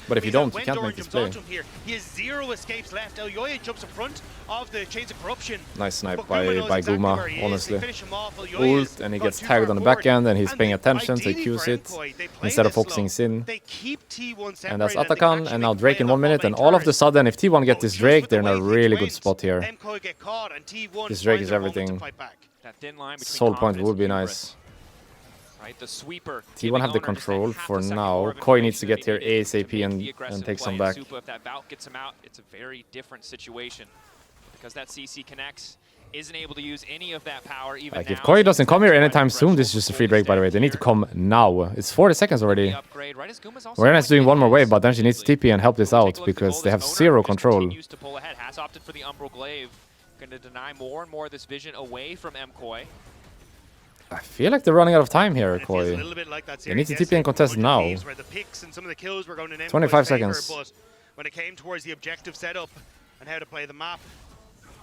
B: But if you don't, you can't make this play.
A: He has 0 escapes left. Yoya jumps in front of the chains of corruption.
B: Nice snipe by Guma, honestly. Ult, and he gets tagged on the back end, and he's paying attention, so he Qs it instead of focusing Sin. And that's Atakan, and now Drake in 1 minute, and all of a sudden, if T1 get this Drake, they're in a really good spot here. This Drake is everything. Soul point would be nice. T1 have the control for now. Mkoi needs to get here ASAP and take some back.
C: If that bout gets him out, it's a very different situation. Because that CC connects, isn't able to use any of that power even
B: like if Mkoi doesn't come here anytime soon, this is just a free break by the way. They need to come now. It's 40 seconds already. Orianna's doing 1 more wave, but then she needs TP and help this out because they have 0 control.
C: Has opted for the Umbral Glaive. Going to deny more and more of this vision away from Mkoi.
B: I feel like they're running out of time here,
A: Koi.
B: Like they need to TP and contest now. 25 seconds.
A: But when it came towards the objective setup and how to play the map,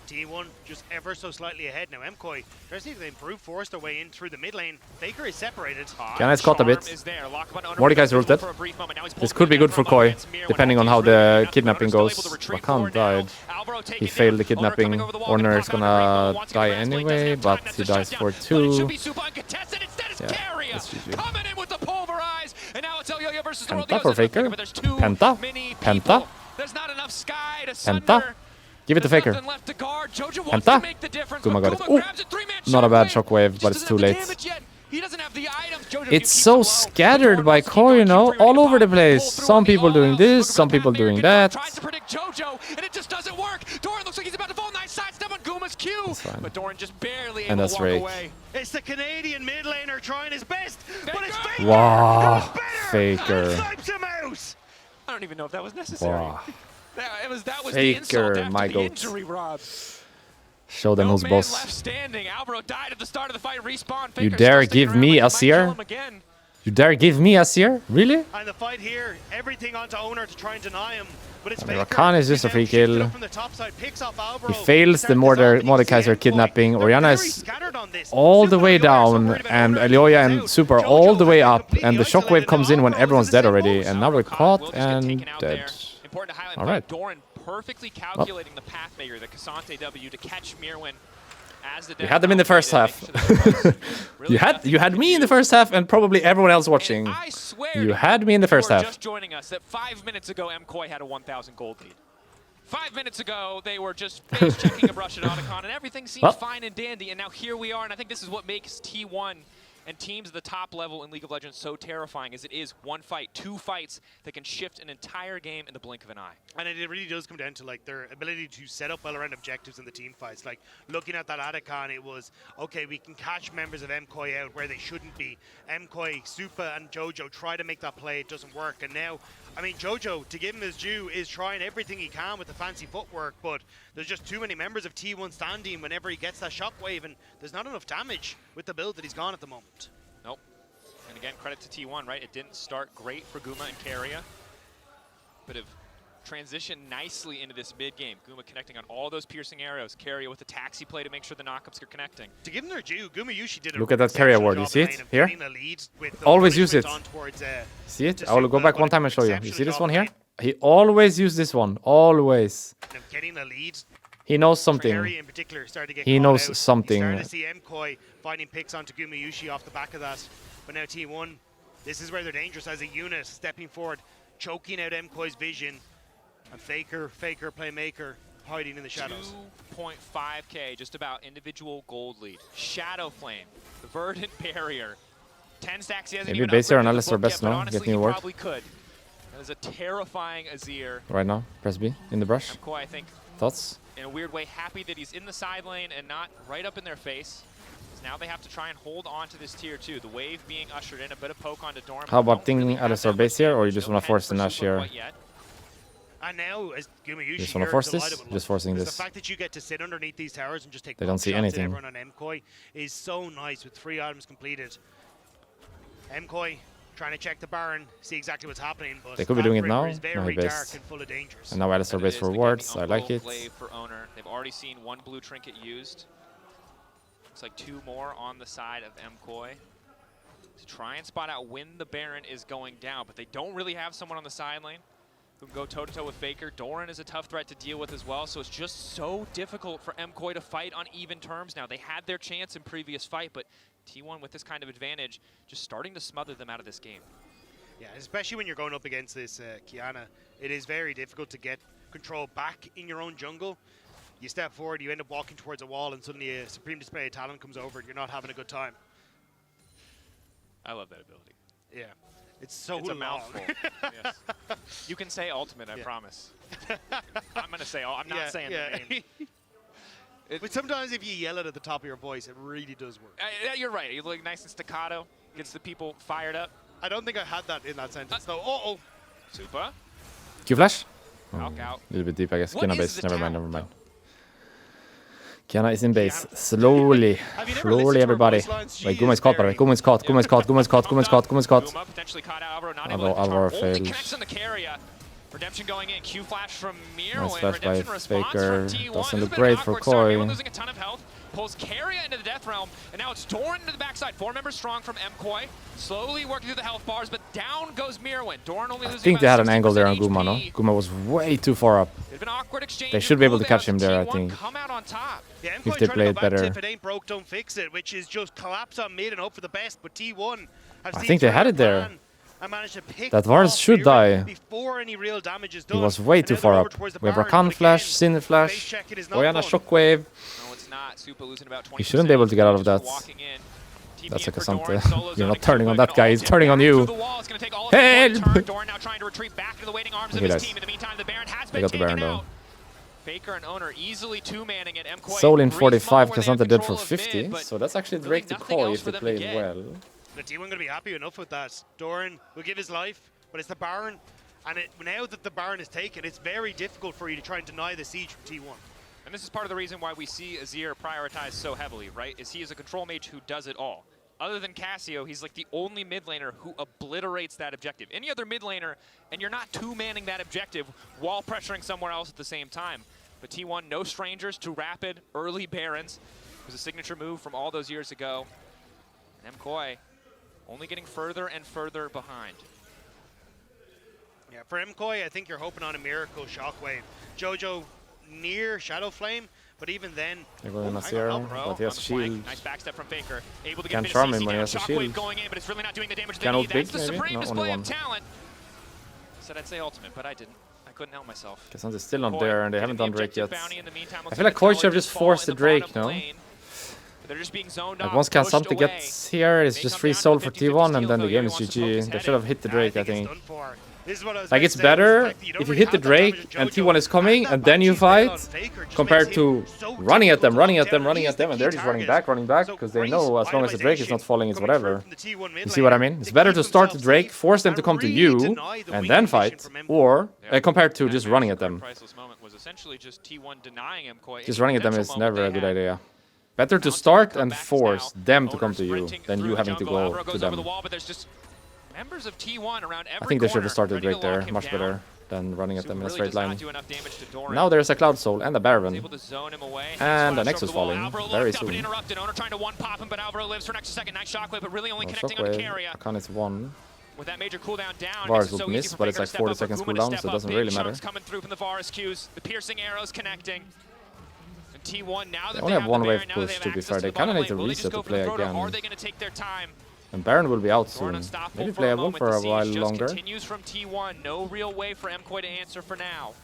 A: T1 just ever so slightly ahead. Now Mkoi, they're seeing they brute force their way in through the mid lane. Faker is separated.
B: Kiana's caught a bit. Mordekai's rotated. This could be good for Koi, depending on how the kidnapping goes. Rakan died. He failed the kidnapping. Orner is gonna die anyway, but he dies for 2. Yeah, that's GG. Penta for Faker. Penta. Penta. Penta. Give it to Faker. Penta. Guma got it. Ooh. Not a bad shockwave, but it's too late. It's so scattered by Koi, you know, all over the place. Some people doing this, some people doing that.
C: Tries to predict JoJo, and it just doesn't work. Doran looks like he's about to fall. Nice sidestep on Guma's Q, but Doran just barely able to walk away.
A: It's the Canadian mid laner trying his best, but it's Faker.
B: Wow, Faker.
C: I don't even know if that was necessary.
B: Wow.
C: That was
B: Faker,
C: the insult after
B: my
C: the
B: goat.
C: injury, Rob.
B: Show them who's boss.
C: Left standing. Alvaro died at the start of the fight. Respawn.
B: You dare give me a seer? You dare give me a seer? Really?
A: And the fight here, everything onto Owner to try and deny him. But it's
B: Rakan is just a free kill. He fails the Mordekaiser kidnapping. Orianna is all the way down, and Elioya and Super are all the way up, and the shockwave comes in when everyone's dead already, and now we're caught and dead. Alright.
C: Perfectly calculating the Pathmaker, the Cassante W, to catch Mirwin as the.
B: You had them in the first half. you had me in the first half, and probably everyone else watching.
C: I swear
B: you had me in the first half.
C: Just joining us that 5 minutes ago, Mkoi had a 1,000 gold lead. 5 minutes ago, they were just face checking a brush at Otacon, and everything seems fine and dandy. And now here we are, and I think this is what makes T1 and teams at the top level in League of Legends so terrifying, as it is one fight, 2 fights that can shift an entire game in the blink of an eye.
A: And it really does come down to like their ability to set up well around objectives in the team fights. Like looking at that Adacon, it was okay, we can catch members of Mkoi out where they shouldn't be. Mkoi, Supa, and JoJo try to make that play, it doesn't work. And now, I mean, JoJo, to give him his due, is trying everything he can with the fancy footwork, but there's just too many members of T1 standing whenever he gets that shockwave, and there's not enough damage with the build that he's gone at the moment.
C: Nope. And again, credit to T1, right? It didn't start great for Guma and Keria, but have transitioned nicely into this mid game. Guma connecting on all those piercing arrows. Keria with the taxi play to make sure the knockups are connecting.
A: To give them their due, Guma Yushi did a
B: look at that Keria ward. You see it here? Always use it. See it? I will go back one time and show you. You see this one here? He always uses this one. Always.
A: Getting the lead.
B: He knows something.
A: In particular, to get
B: he knows
A: out.
B: something.
A: Starting to see Mkoi finding picks onto Guma Yushi off the back of that. But now T1, this is where they're dangerous as a unit, stepping forward, choking out Mkoi's vision. And Faker, Playmaker, hiding in the shadows.
C: 2.5k, just about individual gold lead. Shadow Flame, the Verdant Barrier. 10 stacks he hasn't
B: maybe
C: even
B: base here
C: upgraded
B: analysts
C: the
B: are
C: book
B: best
C: yet,
B: now,
C: honestly,
B: getting work.
C: Probably could. That is a terrifying Azir.
B: Right now, press B in the brush.
C: Mkoi, I think,
B: thoughts?
C: in a weird way, happy that he's in the side lane and not right up in their face. Now they have to try and hold on to this tier 2. The wave being ushered in, a bit of poke onto Dorm.
B: How about thinking Alistar base here, or you just want to force the Nash here?
A: And now, as Guma Yushi,
B: just want to force this? Just forcing this.
A: The fact that you get to sit underneath these towers and just take
B: they don't see anything.
A: Everyone on Mkoi is so nice with 3 items completed. Mkoi trying to check the Baron, see exactly what's happening. But
B: they could be doing it now.
A: No, he based.
B: And now Alistar base for wards. I like it.
C: For Owner. They've already seen 1 blue trinket used. Looks like 2 more on the side of Mkoi to try and spot out when the Baron is going down, but they don't really have someone on the side lane who can go toe-to-toe with Faker. Doran is a tough threat to deal with as well, so it's just so difficult for Mkoi to fight on even terms now. They had their chance in previous fight, but T1 with this kind of advantage just starting to smother them out of this game.
A: Yeah, especially when you're going up against this Kiana, it is very difficult to get control back in your own jungle. You step forward, you end up walking towards a wall, and suddenly a Supreme Display of Talent comes over, and you're not having a good time.
C: I love that ability.
A: Yeah. It's so
C: it's
A: long.
C: A mouthful. Yes. You can say ultimate, I promise. I'm going to say, I'm not saying the name.
A: But sometimes if you yell it at the top of your voice, it really does work.
C: You're right. You look nice and staccato, gets the people fired up.
A: I don't think I had that in that sentence, though. Uh-oh.
C: Super.
B: Q-flash?
C: Out.
B: A little bit deep, I guess. Kina base. Never mind. Kiana is in base. Slowly. Slowly, everybody. Wait, Guma is caught, by the way. Guma is caught. Guma is caught. Guma is caught. Guma is caught. Guma is caught.
C: Guma potentially caught Alvaro, not able to
B: Alvaro
C: control. Only
B: failed.
C: connects on the carrier. Redemption going in. Q flash from Miro.
B: Nice flash by
C: Redemption response
B: Faker.
C: from T1.
B: Doesn't
C: This
B: look
C: has been an
B: great for
C: awkward start. Miro
B: Mkoi.
C: losing a ton of health. Pulls Carrier into the Death Realm, and now it's Doran into the backside. 4 members strong from Mkoi. Slowly working through the health bars, but down goes Mirwin. Doran only losing
B: I think they had an angle there on
C: HP.
B: Guma, no? Guma was way too far up.
C: There's been awkward exchanges.
B: They should be able to catch him there, I
C: T1
B: think.
C: Come out on top.
A: Yeah,
B: If
A: Mkoi
B: they
A: trying
B: play
A: to
B: it
A: go back to
B: better.
A: if it ain't broke, don't fix it, which is just collapse on mid and hope for the best. But T1 have
B: I
A: seen
B: think they
A: through
B: had
A: their
B: it there.
A: plan and managed to pick
B: That Varus
A: off
B: should
A: Mirwin
B: die.
A: before any real damage is
B: He
A: done.
B: was way
A: And
B: too
A: now they're
B: far
A: over
B: up.
A: towards the
B: We have
A: Baron,
B: Rakan
A: but
B: Flash,
A: again,
B: Sin
A: base
B: Flash,
A: check it is not
B: Orianna
A: fun.
B: Shockwave.
C: No, it's not. Supa losing about 20%.
B: He shouldn't be able to get out of that.
C: Walking in. TP
B: That's
C: in
B: like a
C: for Doran,
B: something.
C: solo
B: You're
C: zone
B: not
C: and
B: turning on
C: Kuba
B: that guy, he's
C: gonna
B: turning on
C: ult
B: you.
C: through the wall. It's gonna take all of the
B: Help!
C: turn. Doran now trying to retreat back to the waiting arms of
B: Okay,
C: his
B: guys.
C: team. In the meantime, the Baron has
B: They
C: been
B: got the
C: taken
B: Baron though.
C: out. Faker and Owner easily two-manning at Mkoi.
B: Soul in
C: Breeze
B: 45,
C: Mall where they
B: Cassandra
C: have
B: dead for
C: control of mid,
B: 50.
C: but
B: So that's actually
C: really
B: Drake to
C: nothing
B: call
C: else
B: if
C: for
B: they
C: them to
B: play it
C: get.
B: well.
A: The T1 going to be happy enough with that. Doran will give his life, but it's the Baron. And now that the Baron is taken, it's very difficult for you to try and deny the siege from T1.
C: And this is part of the reason why we see Azir prioritized so heavily, right? Is he is a control mage who does it all. Other than Cassio, he's like the only mid laner who obliterates that objective. Any other mid laner, and you're not two-manning that objective while pressuring somewhere else at the same time. But T1, no strangers to rapid early Barons. It was a signature move from all those years ago. And Mkoi only getting further and further behind.
A: Yeah, for Mkoi, I think you're hoping on a miracle shockwave. Jojo near Shadow Flame, but even then,
B: They're going to
A: hang on,
B: Nasir,
C: Bro,
B: but he has
C: on the flank.
B: shield.
C: Nice backstep from Faker. Able to get
B: Can
C: a bit
B: charm
C: of
B: him
C: CC
B: when he
C: down.
B: has a
C: Shockwave
B: shield.
C: going in, but it's really not doing the damage they
B: Can
C: need.
B: ult big,
C: That's the
B: maybe?
C: supreme
B: No, only
C: display
B: one.
C: of talent. Said I'd say ultimate, but I didn't. I couldn't help myself.
B: Cassandra's still not
C: Mkoi
B: there, and they
C: getting
B: haven't
C: the
B: done Drake
C: objective
B: yet.
C: bounty in the meantime.
B: I
C: Looks
B: feel
C: like
B: like Koi
C: the
B: should have
C: tower
B: just
C: fall
B: forced
C: in
B: the Drake,
C: bottom
B: no?
C: lane. They're just being zoned
B: Like
C: off,
B: once
C: pushed
B: Cassandra
C: away.
B: gets here, it's
C: They
B: just
C: come
B: free
C: down to
B: soul for
C: 50-50
B: T1, and then the
C: steal,
B: game
C: though.
B: is
C: You want to poke his
B: GG. They
C: head
B: should have
C: in.
B: hit the
A: I
B: Drake, I
A: it's
B: think.
A: done for. This is what I was
B: Like,
A: gonna
B: it's
A: say, is
B: better
A: the fact that you don't
B: if you
A: really
B: hit the
A: have that damage
B: Drake
A: on
B: and
A: Jojo.
B: T1 is coming,
A: That
B: and then you
A: Banshee spell on
B: fight,
A: Faker just
B: compared
A: makes
B: to
A: him so
B: running at them,
A: difficult
B: running
A: to
B: at them,
A: knock
B: running
A: down.
B: at them, and
A: He's
B: they're
A: the
B: just
A: key
B: running
A: target.
B: back,
A: So
B: because they
A: great
B: know as long as the Drake is not
A: itemization
B: falling, it's
A: coming through
B: whatever.
A: from the T1 mid
B: You see what I
A: lane.
B: mean? It's
A: They
B: better
A: keep
B: to start the
A: themselves
B: Drake,
A: safe
B: force them to
A: and
B: come to
A: really
B: you,
A: deny the
B: and
A: wing
B: then
A: condition
B: fight,
A: from Mkoi.
B: or
C: Yeah.
B: compared to
C: That
B: just
C: match,
B: running at
C: the
B: them.
C: priceless moment was essentially just T1 denying Mkoi.
B: Just
C: any
B: running at them
C: potential
B: is
C: moment
B: never a
C: they
B: good
C: had.
B: idea. Better to
C: Bouncing
B: start
C: back up
B: and
C: backs
B: force
C: now.
B: them to
C: Owner
B: come to you
C: sprinting
B: than
C: through
B: you
C: the
B: having to
C: jungle.
B: go
C: Alvaro
B: to
C: goes over the
B: them.
C: wall, but there's just members of T1 around every
B: I think they should
C: corner,
B: have started
C: ready
B: Drake
C: to
B: there,
C: lock him
B: much
C: down.
B: better than running at
C: Super
B: them in a
C: really
B: straight
C: does not
B: line.
C: do enough damage to Doran.
B: Now there's a Cloud Soul and a
C: Was
B: Baron.
C: able to zone him away.
B: And the
C: Splash
B: Nexus
C: over the wall.
B: falling
C: Alvaro
B: very
C: looked up and
B: soon.
C: interrupted. Owner trying to one-pop him, but Alvaro lives for an extra second. Nice shockwave, but really only
B: Well,
C: connecting on the
B: Shockwave,
C: carrier.
B: Rakan is 1.
C: With that major cooldown down,
B: Varus
C: it's so
B: would
C: easy
B: miss,
C: for
B: but it's
C: Faker
B: like
C: to step
B: 40
C: up,
B: seconds
C: Guma to
B: cooldown,
C: step
B: so it
C: up.
B: doesn't
C: Big
B: really
C: chunks
B: matter.
C: coming through from the Varus Qs. The piercing arrows connecting. And T1, now that
B: They
C: they
B: only have
C: have
B: one
C: the
B: wave
C: Baron, now that they
B: push,
C: have
B: to be
C: access
B: fair.
C: to
B: They
C: the
B: kinda
C: bottom
B: need to
C: lane, will they just
B: reset
C: go
B: to
C: for the
B: play
C: throwdown,
B: again.
C: or are they going to take their time?
B: And Baron will be out
C: Doran
B: soon.
C: unstoppable
B: Maybe
C: for a
B: playable
C: moment.
B: for
C: The
B: a
C: siege
B: while
C: just
B: longer.
C: continues from T1. No real way for Mkoi to answer for now.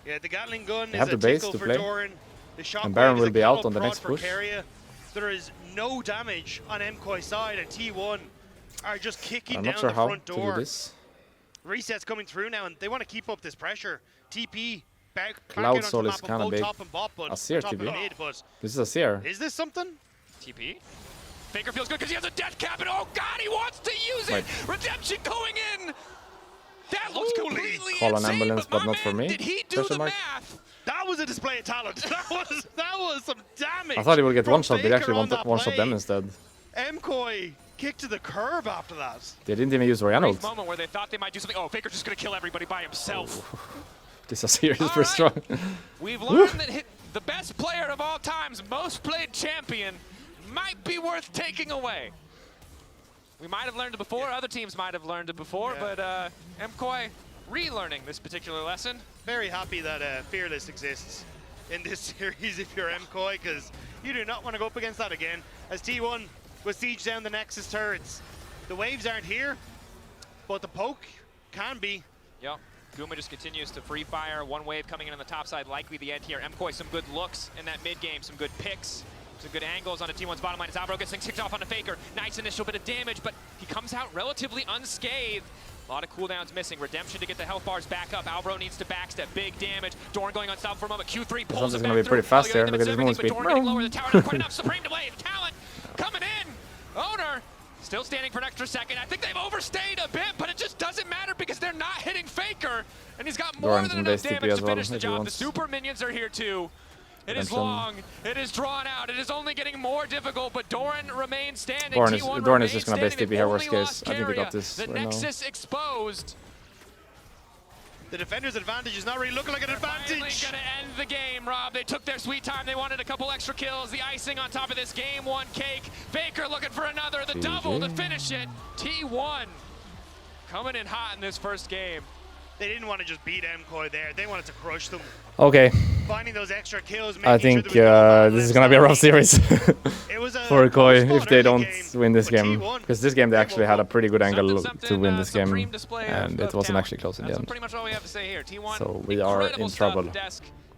A: Yeah, the Gatling gun
B: They
A: is
B: have
A: a
B: the base
A: tickle
B: to
A: for
B: play.
A: Doran. The
B: And Baron
A: shockwave is
B: will
A: a
B: be out
A: call
B: on the
A: prod
B: next
A: for
B: push.
A: Keria. There is no damage on Mkoi's side, and T1 are just kicking
B: I'm
A: down
B: not sure
A: the
B: how
A: front
B: to do
A: door.
B: this.
A: Reset's coming through now, and they want to keep up this pressure. TP back
B: Cloud
A: out onto
B: Soul
A: the
B: is
A: map
B: kinda
A: on both
B: big.
A: top and bot, but
B: Azir
A: top
B: TP.
A: and mid. But
B: This is a Seer.
A: is this something?
C: TP. Faker feels good because he has a death cap, and oh god, he wants to use it!
B: Wait.
C: Redemption going in! That looks
A: Holy.
C: completely
B: Call an
C: insane,
B: ambulance,
C: but
B: but
C: my
B: not for
C: man,
B: me?
C: did he do
B: Question
C: the
B: mark.
C: math?
A: That was a display of talent. that was some damage.
B: I thought he would get
A: from
B: one shot, but he
A: Faker
B: actually
A: on that
B: one shot them
A: play.
B: instead.
A: Mkoi kicked to the curve after that.
B: They didn't even use Orianna
C: Brief
B: ult.
C: moment where they thought they might do something. Oh, Faker's just going to kill everybody by himself.
B: This Azir is
C: All
B: pretty
C: right.
B: strong.
C: We've learned that the best player of all times, most played champion, might be worth taking away. We might have learned it before, other teams might have learned it before,
A: Yeah.
C: but Mkoi relearning this particular lesson.
A: Very happy that Fearless exists in this series if you're Mkoi, because you do not want to go up against that again. As T1 was siege down the Nexus turrets. The waves aren't here, but the poke can be.
C: Yep. Guma just continues to free fire. One wave coming in on the top side, likely the end here. Mkoi, some good looks in that mid game, some good picks, some good angles on the T1's bottom line. As Alvaro gets things kicked off on the Faker. Nice initial bit of damage, but he comes out relatively unscathed. A lot of cooldowns missing. Redemption to get the health bars back up. Alvaro needs to backstep. Big damage. Doran going unstoppable for a moment. Q3 pulls
B: one's
C: it
B: gonna
C: back
B: be pretty
C: through.
B: fast
C: Elliot
B: here. Look at his
C: everything,
B: movement
C: but
B: speed.
C: Doran getting lower. The tower not quite enough. Supreme delay. Talent coming in. Owner still standing for an extra second. I think they've overstayed a bit, but it just doesn't matter because they're not hitting Faker. And he's got more
B: Doran's
C: than
B: in
C: enough
B: base TP
C: damage
B: as
C: to
B: well,
C: finish the
B: if he
C: job. The
B: wants.
C: super minions are here too. It is long. It is drawn out. It is only getting more difficult, but Doran remains standing.
B: Doran is just gonna basically be her worst case. I think we got this
C: right now. The Nexus exposed.
A: The defender's advantage is not really looking like an advantage.
C: Finally gonna end the game, Rob. They took their sweet time. They wanted a couple extra kills. The icing on top of this game one cake. Faker looking for another. The double to finish it. T1 coming in hot in this first game.
A: They didn't want to just beat Mkoi there. They wanted to crush them.
B: Okay.
A: Finding those extra kills.
B: I think this is gonna be a rough series for Mkoi if they don't win this game. Because this game they actually had a pretty good angle to win this game, and it wasn't actually close in the end.
C: Pretty much all we have to say here. T1,
B: so we are in trouble.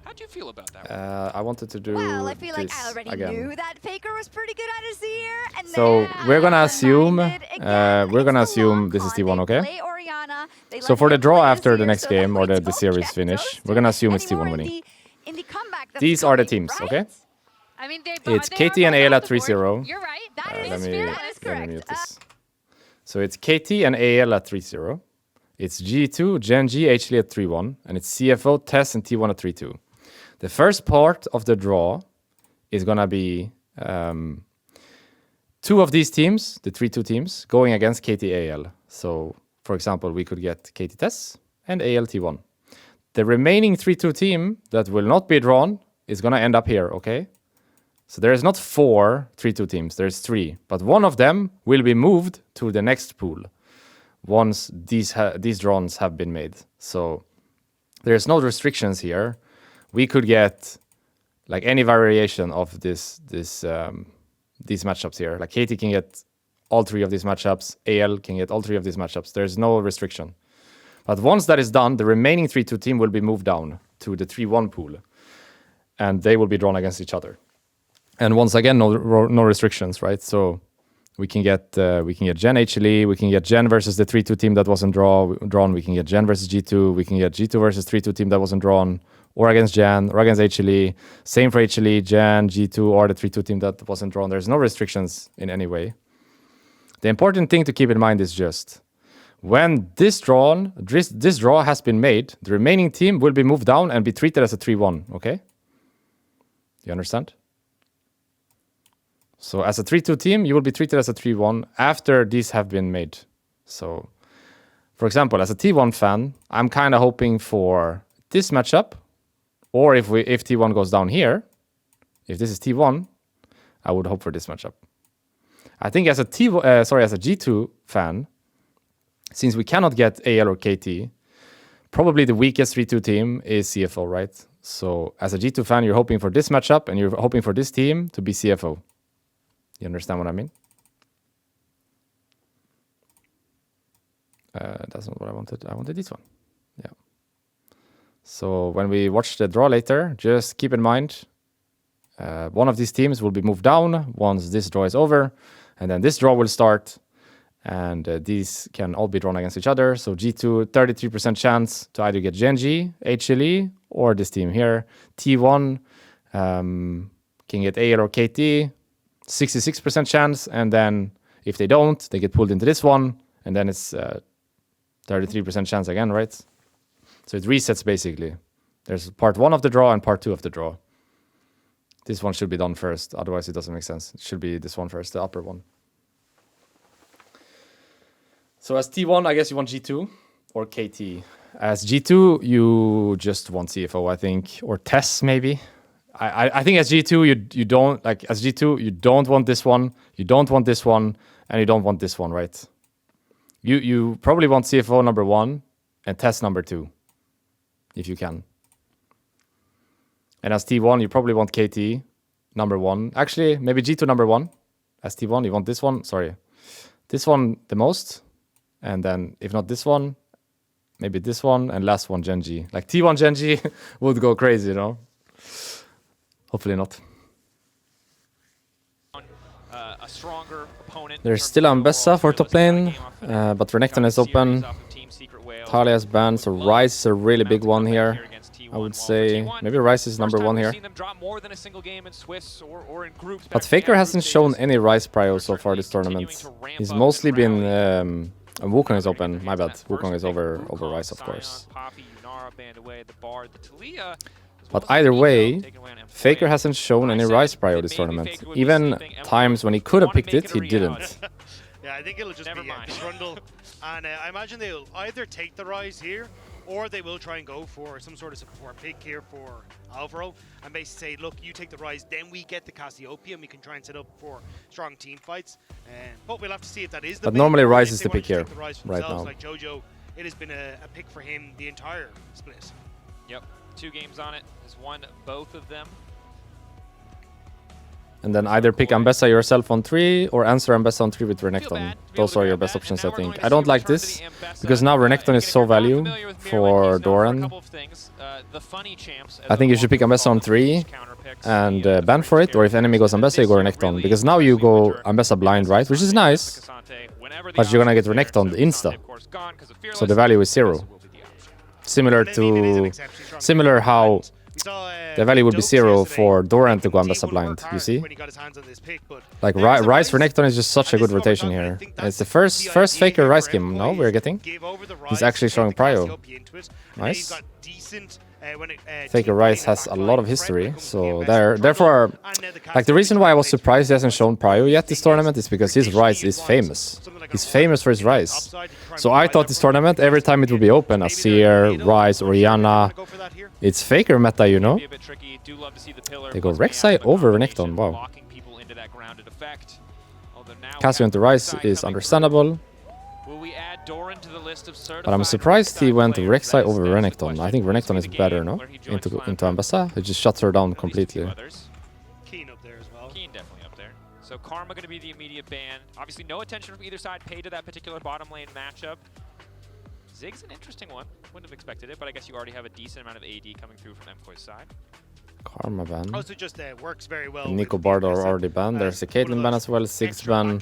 C: How do you feel about that?
B: I wanted to do
D: well, I feel like
B: this
D: I already
B: again.
D: knew that Faker was pretty good at his year. And
B: So we're gonna assume this is T1, okay? So for the draw after the next game or the series finish, we're gonna assume it's T1 winning. These are the teams, okay?
D: I mean,
B: It's KT and AL at 3-0.
D: You're right. That
B: Let
D: is
B: me
D: correct.
B: mute this. So it's KT and AL at 3-0. It's G2, Gen.G, HLE at 3-1. And it's CFO, Tess, and T1 at 3-2. The first part of the draw is gonna be two of these teams, the 3-2 teams, going against KT AL. So, for example, we could get KT Tess and AL T1. The remaining 3-2 team that will not be drawn is gonna end up here, okay? So there is not 4 3-2 teams, there's 3. But one of them will be moved to the next pool once these drawns have been made. So there's no restrictions here. We could get like any variation of these matchups here. Like KT can get all 3 of these matchups. AL can get all 3 of these matchups. There's no restriction. But once that is done, the remaining 3-2 team will be moved down to the 3-1 pool. And they will be drawn against each other. And once again, no restrictions, right? So we can get Gen HLE, we can get Gen versus the 3-2 team that wasn't drawn. We can get Gen versus G2. We can get G2 versus 3-2 team that wasn't drawn. Or against Gen, or against HLE. Same for HLE, Gen, G2, or the 3-2 team that wasn't drawn. There's no restrictions in any way. The important thing to keep in mind is just when this draw has been made, the remaining team will be moved down and be treated as a 3-1, okay? You understand? So as a 3-2 team, you will be treated as a 3-1 after these have been made. So, for example, as a T1 fan, I'm kind of hoping for this matchup, or if T1 goes down here, if this is T1, I would hope for this matchup. I think as a G2 fan, since we cannot get AL or KT, probably the weakest 3-2 team is CFO, right? So as a G2 fan, you're hoping for this matchup, and you're hoping for this team to be CFO. You understand what I mean? That's not what I wanted. I wanted this one. Yeah. So when we watch the draw later, just keep in mind, one of these teams will be moved down once this draw is over, and then this draw will start, and these can all be drawn against each other. So G2, 33% chance to either get Gen.G, HLE, or this team here. T1 can get AL or KT, 66% chance, and then if they don't, they get pulled into this one, and then it's 33% chance again, right? So it resets basically. There's part 1 of the draw and part 2 of the draw. This one should be done first, otherwise it doesn't make sense. It should be this one first, the upper one. So as T1, I guess you want G2 or KT. As G2, you just want CFO, I think, or Tess maybe. I think as G2, you don't like as G2, you don't want this one, you don't want this one, and you don't want this one, right? You probably want CFO number 1 and Tess number 2, if you can. And as T1, you probably want KT number 1. Actually, maybe G2 number 1. As T1, you want this one. Sorry, this one the most, and then if not this one, maybe this one, and last one Gen.G. Like T1 Gen.G would go crazy, you know. Hopefully not.
C: A stronger opponent.
B: There's still Ambessa for top lane, but Renekton is open. Talia is banned, so Ryze is a really big one here. I would say maybe Ryze is number 1 here. But Faker hasn't shown any Ryze prio so far this tournament. He's mostly been... Wukong is open, my bad. Wukong is over Ryze, of course. But either way, Faker hasn't shown any Rise prio this tournament. Even times when he could have picked it, he didn't.
A: Yeah, I think it'll just be Trundle. And I imagine they'll either take the Rise here, or they will try and go for some sort of support pick here for Alvaro and basically say, look, you take the Rise, then we get the Cassiopeia and we can try and set up for strong team fights. But we'll have to see if that is the
B: But normally Rise is the pick here, right now.
A: Like Jojo, it has been a pick for him the entire split.
C: Yep, 2 games on it, has won both of them.
B: And then either pick Ambessa yourself on 3 or answer Ambessa on 3 with Renekton. Those are your best options, I think. I don't like this because now Renekton is so value for Doran. I think you should pick Ambessa on 3 and ban for it, or if enemy goes Ambessa, you go Renekton. Because now you go Ambessa blind, right? Which is nice, but you're gonna get Renekton insta. So the value is 0. Similar how the value would be 0 for Doran to go Ambessa blind, you see? Like, Rise Renekton is just such a good rotation here. It's the first Faker Rise game now we're getting. He's actually showing prio. Nice. Faker Rise has a lot of history, so therefore, like, the reason why I was surprised he hasn't shown prio yet this tournament is because his Rise is famous. He's famous for his Rise. So I thought this tournament, every time it would be open, Azir, Rise, Orianna, it's Faker meta, you know? They go Rek'Sai over Renekton, wow. Cassio into Rise is understandable. But I'm surprised he went Rek'Sai over Renekton. I think Renekton is better, no? Into Ambessa. It just shuts her down completely.
A: Keen up there as well.
C: Keen definitely up there. So Karma going to be the immediate ban. Obviously no attention from either side paid to that particular bottom lane matchup. Zig's an interesting one. Wouldn't have expected it, but I guess you already have a decent amount of AD coming through from Mkoi's side.
B: Karma ban.
A: Also just works very well.
B: Nico Bard are already banned. There's a Caitlyn ban as well, Ziggs ban.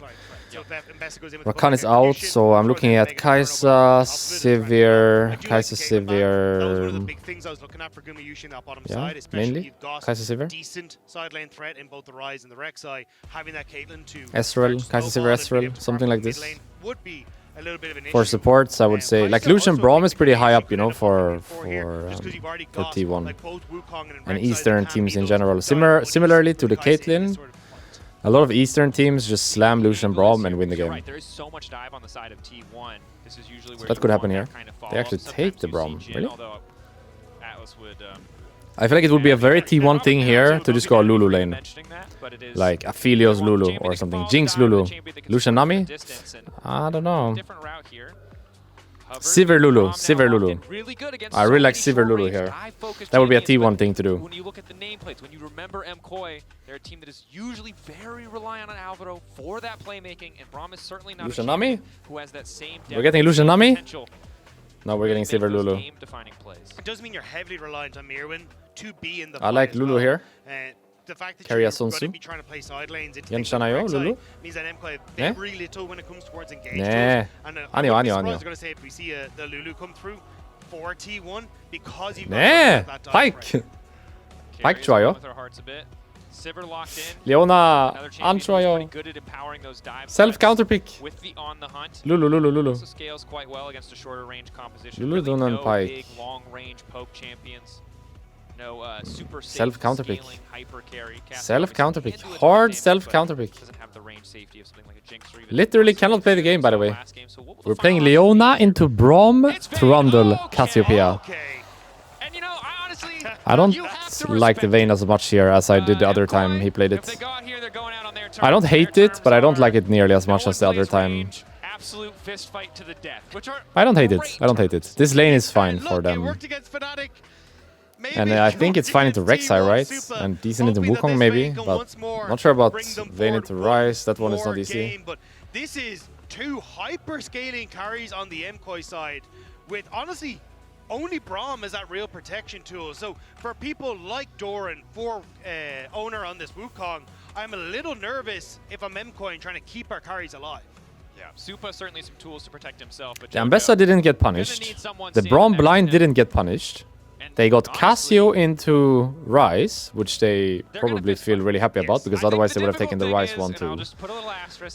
B: Rakan is out, so I'm looking at Kai'Sa, Sivir,
A: Those are the big things I was looking at for Gumayushi in that bottom side, especially
B: mainly Kai'Sa, Sivir.
A: Decent side lane threat in both the Rise and the Rek'Sai. Having that Caitlyn to
B: Ezreal, Kai'Sa, Sivir, Ezreal, something like this.
A: Would be a little bit of an
B: For
A: issue.
B: supports, I would say, like Lucian Braum is pretty high up, you know, for T1 and Eastern teams in general. Similarly to the Caitlyn, a lot of Eastern teams just slam Lucian Braum and win the game.
C: There is so much dive on the side of T1. This is usually where
B: So that could happen here. They actually take the Braum, really?
C: Atlas would,
B: I feel like it would be a very T1 thing here to just go Lulu lane. Like Aphelios Lulu or something. Jinx Lulu. Lucian Nami? I don't know. Sivir Lulu. Sivir Lulu. I really like Sivir Lulu here. That would be a T1 thing to do.
C: When you look at the nameplates, when you remember Mkoi, they're a team that is usually very reliant on Alvaro for that playmaking, and Braum is certainly not
B: Lucian Nami?
C: who has that same
B: We're getting Lucian Nami? No, we're getting Sivir Lulu.
A: It does mean you're heavily reliant on Mirwin to be in the
B: I like Lulu here.
A: The fact that
B: Carry
A: you're
B: a Sun
A: going to
B: Tzu.
A: be trying to play side lanes into
B: Yan
A: things like
B: Shanayo,
A: Rek'Sai
B: Lulu?
A: means that Mkoi
B: Yeah?
A: very little when it comes towards engaged.
B: Nah.
A: And I
B: Anio,
A: wouldn't be
B: Anio,
A: surprised,
B: Anio.
A: I was going to say, if we see the Lulu come through for T1 because you've got
B: Nah,
A: that dive
B: Pike.
A: threat.
B: Pike Troyo.
C: Sivir locked in.
B: Leona,
C: Another champion who's
B: Antroyo.
C: pretty good at empowering those dive
B: Self
C: threats
B: counter pick.
C: with the on the hunt.
B: Lulu, Lulu, Lulu.
C: Also scales quite well against a shorter range composition.
B: Lulu,
C: Really
B: Dunan,
C: no
B: Pike.
C: big long range poke champions. No super safe
B: Self counter pick.
C: scaling hyper carry.
B: Self counter pick. Hard self counter pick.
C: Doesn't have the range safety of something like a Jinx or even
B: Literally cannot play the game, by the way.
C: last game. So what will the
B: We're playing
C: final
B: Leona into Braum,
C: It's Vayne.
B: Trundle,
C: Okay.
B: Cassiopeia.
A: Okay.
C: And you know, I honestly
B: I don't
C: you have to
B: like the
C: respect
B: Vayne as much here as I did the other time he played
C: If they
B: it.
C: go out here, they're going out on their
B: I don't
C: terms.
B: hate
C: Their
B: it, but I don't
C: terms
B: like
C: are
B: it nearly as
C: no
B: much
C: one
B: as the other
C: plays
B: time.
C: range, absolute fist fight to the death, which are
B: I don't hate it.
C: great
B: I don't hate it.
C: terms.
B: This lane is fine
A: And
B: for
A: look, it
B: them.
A: worked against Fnatic. Maybe
B: And I think it's fine into
A: against
B: Rek'Sai,
A: T1
B: right?
A: Super.
B: And decent into
A: Hoping that
B: Wukong
A: this
B: maybe,
A: Vayne can
B: but
A: once more
B: not sure about
A: bring them
B: Vayne
A: forward
B: into Rise. That one is
A: more
B: not easy.
A: game, but this is two hyper-scaling carries on the Mkoi side with, honestly, only Braum as that real protection tool. So for people like Doran, for owner on this Wukong, I'm a little nervous if I'm Mkoi and trying to keep our carries alive.
C: Yeah, Supa certainly some tools to protect himself. But
B: The Ambessa didn't get punished. The Braum blind didn't get punished. They got Cassio into Rise, which they probably feel really happy about, because otherwise they would have taken the Rise one too.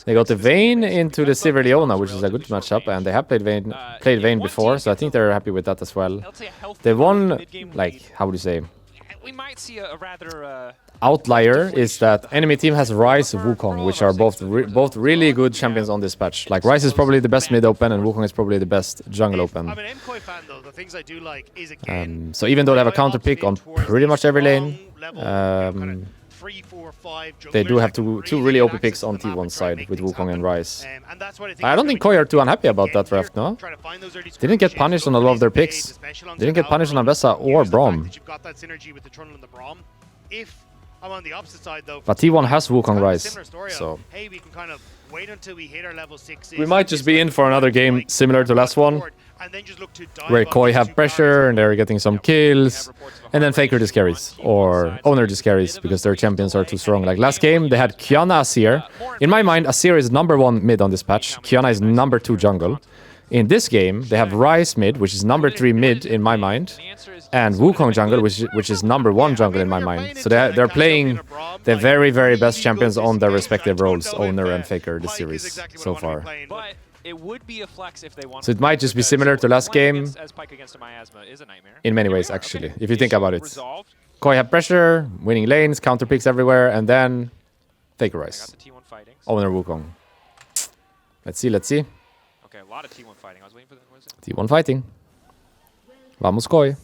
B: They got the Vayne into the Sivir Leona, which is a good matchup, and they have played Vayne before, so I think they're happy with that as well. They won, like, how would you say,
C: we might see a rather
B: outlier is that enemy team has Ryze, Wukong, which are both really good champions on this patch. Like Ryze is probably the best mid open, and Wukong is probably the best jungle open.
A: I'm an Mkoi fan though. The things I do like is again.
B: So even though they have a counter pick on pretty much every lane,
A: 3, 4, 5
B: they do have two really OP picks on T1 side with Wukong and Ryze. I don't think Koi are too unhappy about that draft, no? Didn't get punished on a lot of their picks. Didn't get punished on Ambessa or Braum.
A: I'm on the opposite side though.
B: But T1 has Wukong Ryze, so
A: hey, we can kind of wait until we hit our level 6.
B: we might just be in for another game similar to last one, where Koi have pressure and they're getting some kills, and then Faker just carries, or Owner just carries because their champions are too strong. Like last game, they had Qiyana Azir. In my mind, Azir is #1 mid on this patch. Qiyana is #2 jungle. In this game, they have Ryze mid, which is #3 mid in my mind, and Wukong jungle, which is #1 jungle in my mind. So they're playing the very, very best champions on their respective roles, Owner and Faker, this series so far.
C: It would be a flex if they want.
B: So it might just be similar to last game
C: as Pyke against a miasma is a nightmare.
B: in many ways, actually, if you think about it. Koi have pressure, winning lanes, counter picks everywhere, and then Faker Ryze. Owner Wukong. Let's see, let's see.
C: Okay, a lot of T1 fighting. I was waiting for the... What is it?
B: T1 fighting. Vamos Koi.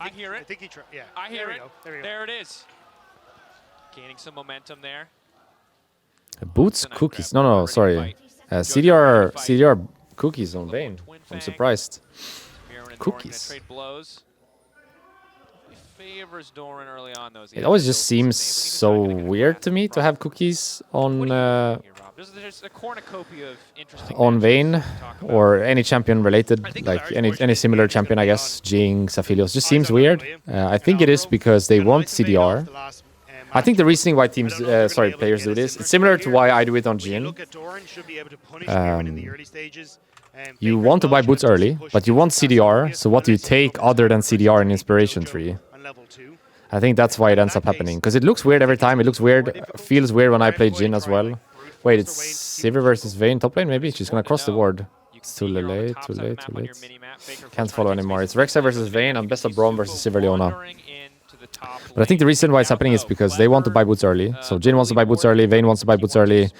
C: I hear it.
A: Yeah.
C: I hear it.
A: There we go.
C: There it is. Gaining some momentum there.
B: Boots cookies. No, sorry. CDR cookies on Vayne. I'm surprised. Cookies. It always just seems so weird to me to have cookies on Vayne or any champion related, like any similar champion, I guess. Jinx, Aphelios, just seems weird. I think it is because they want CDR. I think the reasoning why teams, players do this, it's similar to why I do it on Jhin. You want to buy boots early, but you want CDR, so what do you take other than CDR in Inspiration Tree? I think that's why it ends up happening, because it looks weird every time. It looks weird, feels weird when I play Jhin as well. Wait, it's Sivir versus Vayne top lane, maybe? She's gonna cross the ward. It's too late. Can't follow anymore. It's Rek'Sai versus Vayne and Best of Braum versus Sivir Leona. But I think the reason why it's happening is because they want to buy boots early. So Jhin wants to buy boots early, Vayne wants to buy boots early,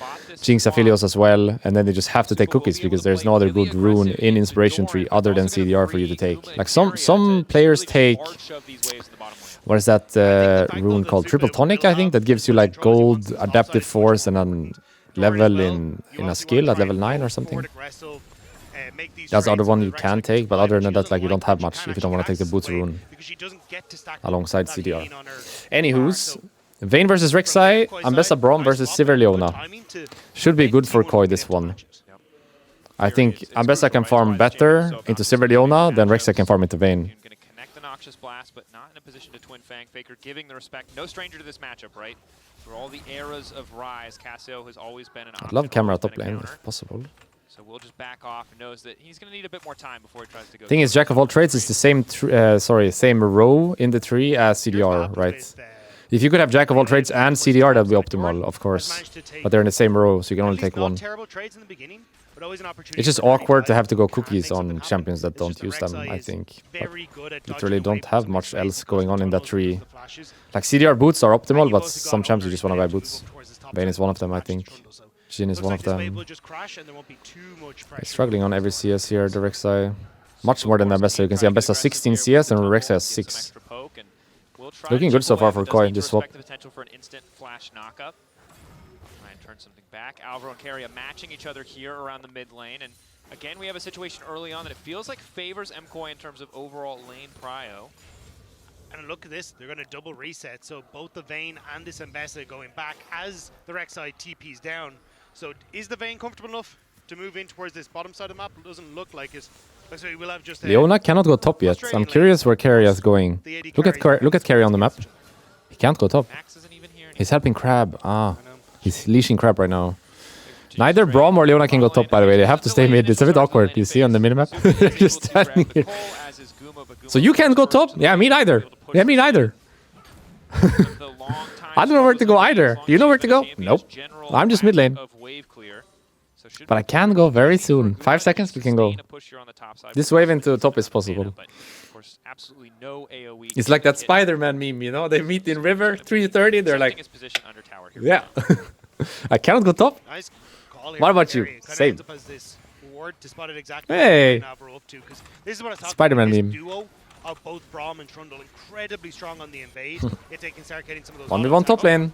B: Jinx, Aphelios as well, and then they just have to take cookies because there's no other good rune in Inspiration Tree other than CDR for you to take. Like some players take, what is that rune called? Triple Tonic, I think, that gives you like gold, adaptive force, and then level in a skill at level 9 or something. That's the other one you can take, but other than that, like, you don't have much if you don't want to take the boots rune alongside CDR. Anywho's, Vayne versus Rek'Sai, Ambessa Braum versus Sivir Leona. Should be good for Koi, this one. I think Ambessa can farm better into Sivir Leona than Rek'Sai can farm into Vayne.
C: Blast, but not in a position to twin fang. Faker giving the respect. No stranger to this matchup, right? For all the eras of Rise, Cassio has always been an option.
B: I'd love camera top lane if possible.
C: So we'll just back off and knows that he's going to need a bit more time before he tries to go.
B: Thing is, Jack of all trades is the same same row in the tree as CDR, right? If you could have Jack of all trades and CDR, that would be optimal, of course. But they're in the same row, so you can only take one. It's just awkward to have to go cookies on champions that don't use them, I think. But literally don't have much else going on in that tree. Like CDR boots are optimal, but some champs you just want to buy boots. Vayne is one of them, I think. Jhin is one of them. He's struggling on every CS here, the Rek'Sai. Much more than Ambessa. You can see Ambessa 16 CS and Rek'Sai has 6. Looking good so far for Koi, just swap.
C: Turn something back. Alvaro and Keria matching each other here around the mid lane. And again, we have a situation early on that it feels like favors Mkoi in terms of overall lane prio.
A: And look at this, they're going to double reset. So both the Vayne and this Ambessa going back as the Rek'Sai TP's down. So is the Vayne comfortable enough to move in towards this bottom side of the map? It doesn't look like it. So we'll have just
B: Leona cannot go top yet. I'm curious where Keria is going. Look at Keria on the map. He can't go top. He's helping Crab. Ah. He's leashing Crab right now. Neither Braum or Leona can go top, by the way. They have to stay mid. It's a bit awkward. You see on the minimap? They're just standing here. So you can't go top? Yeah, me neither. Yeah, me neither. I don't know where to go either. Do you know where to go? Nope. I'm just mid lane.
C: So should
B: But I can go very soon. 5 seconds, we can go. This wave into the top is possible.
C: But of course, absolutely no AoE.
B: It's like that Spider-Man meme, you know? They meet in river, 3:30, they're like,
C: his position under tower here.
B: yeah. I cannot go top.
A: Nice call here
B: What
A: from
B: about you?
A: Gary. It kinda
B: Same.
A: ends up as this ward to spot it exactly
B: Hey.
A: what we're up to, 'cause this is what I thought.
B: Spider-Man
A: this
B: meme.
A: duo of both Braum and Trundle incredibly strong on the invade. If they can start getting some of those
B: 1v1 top lane.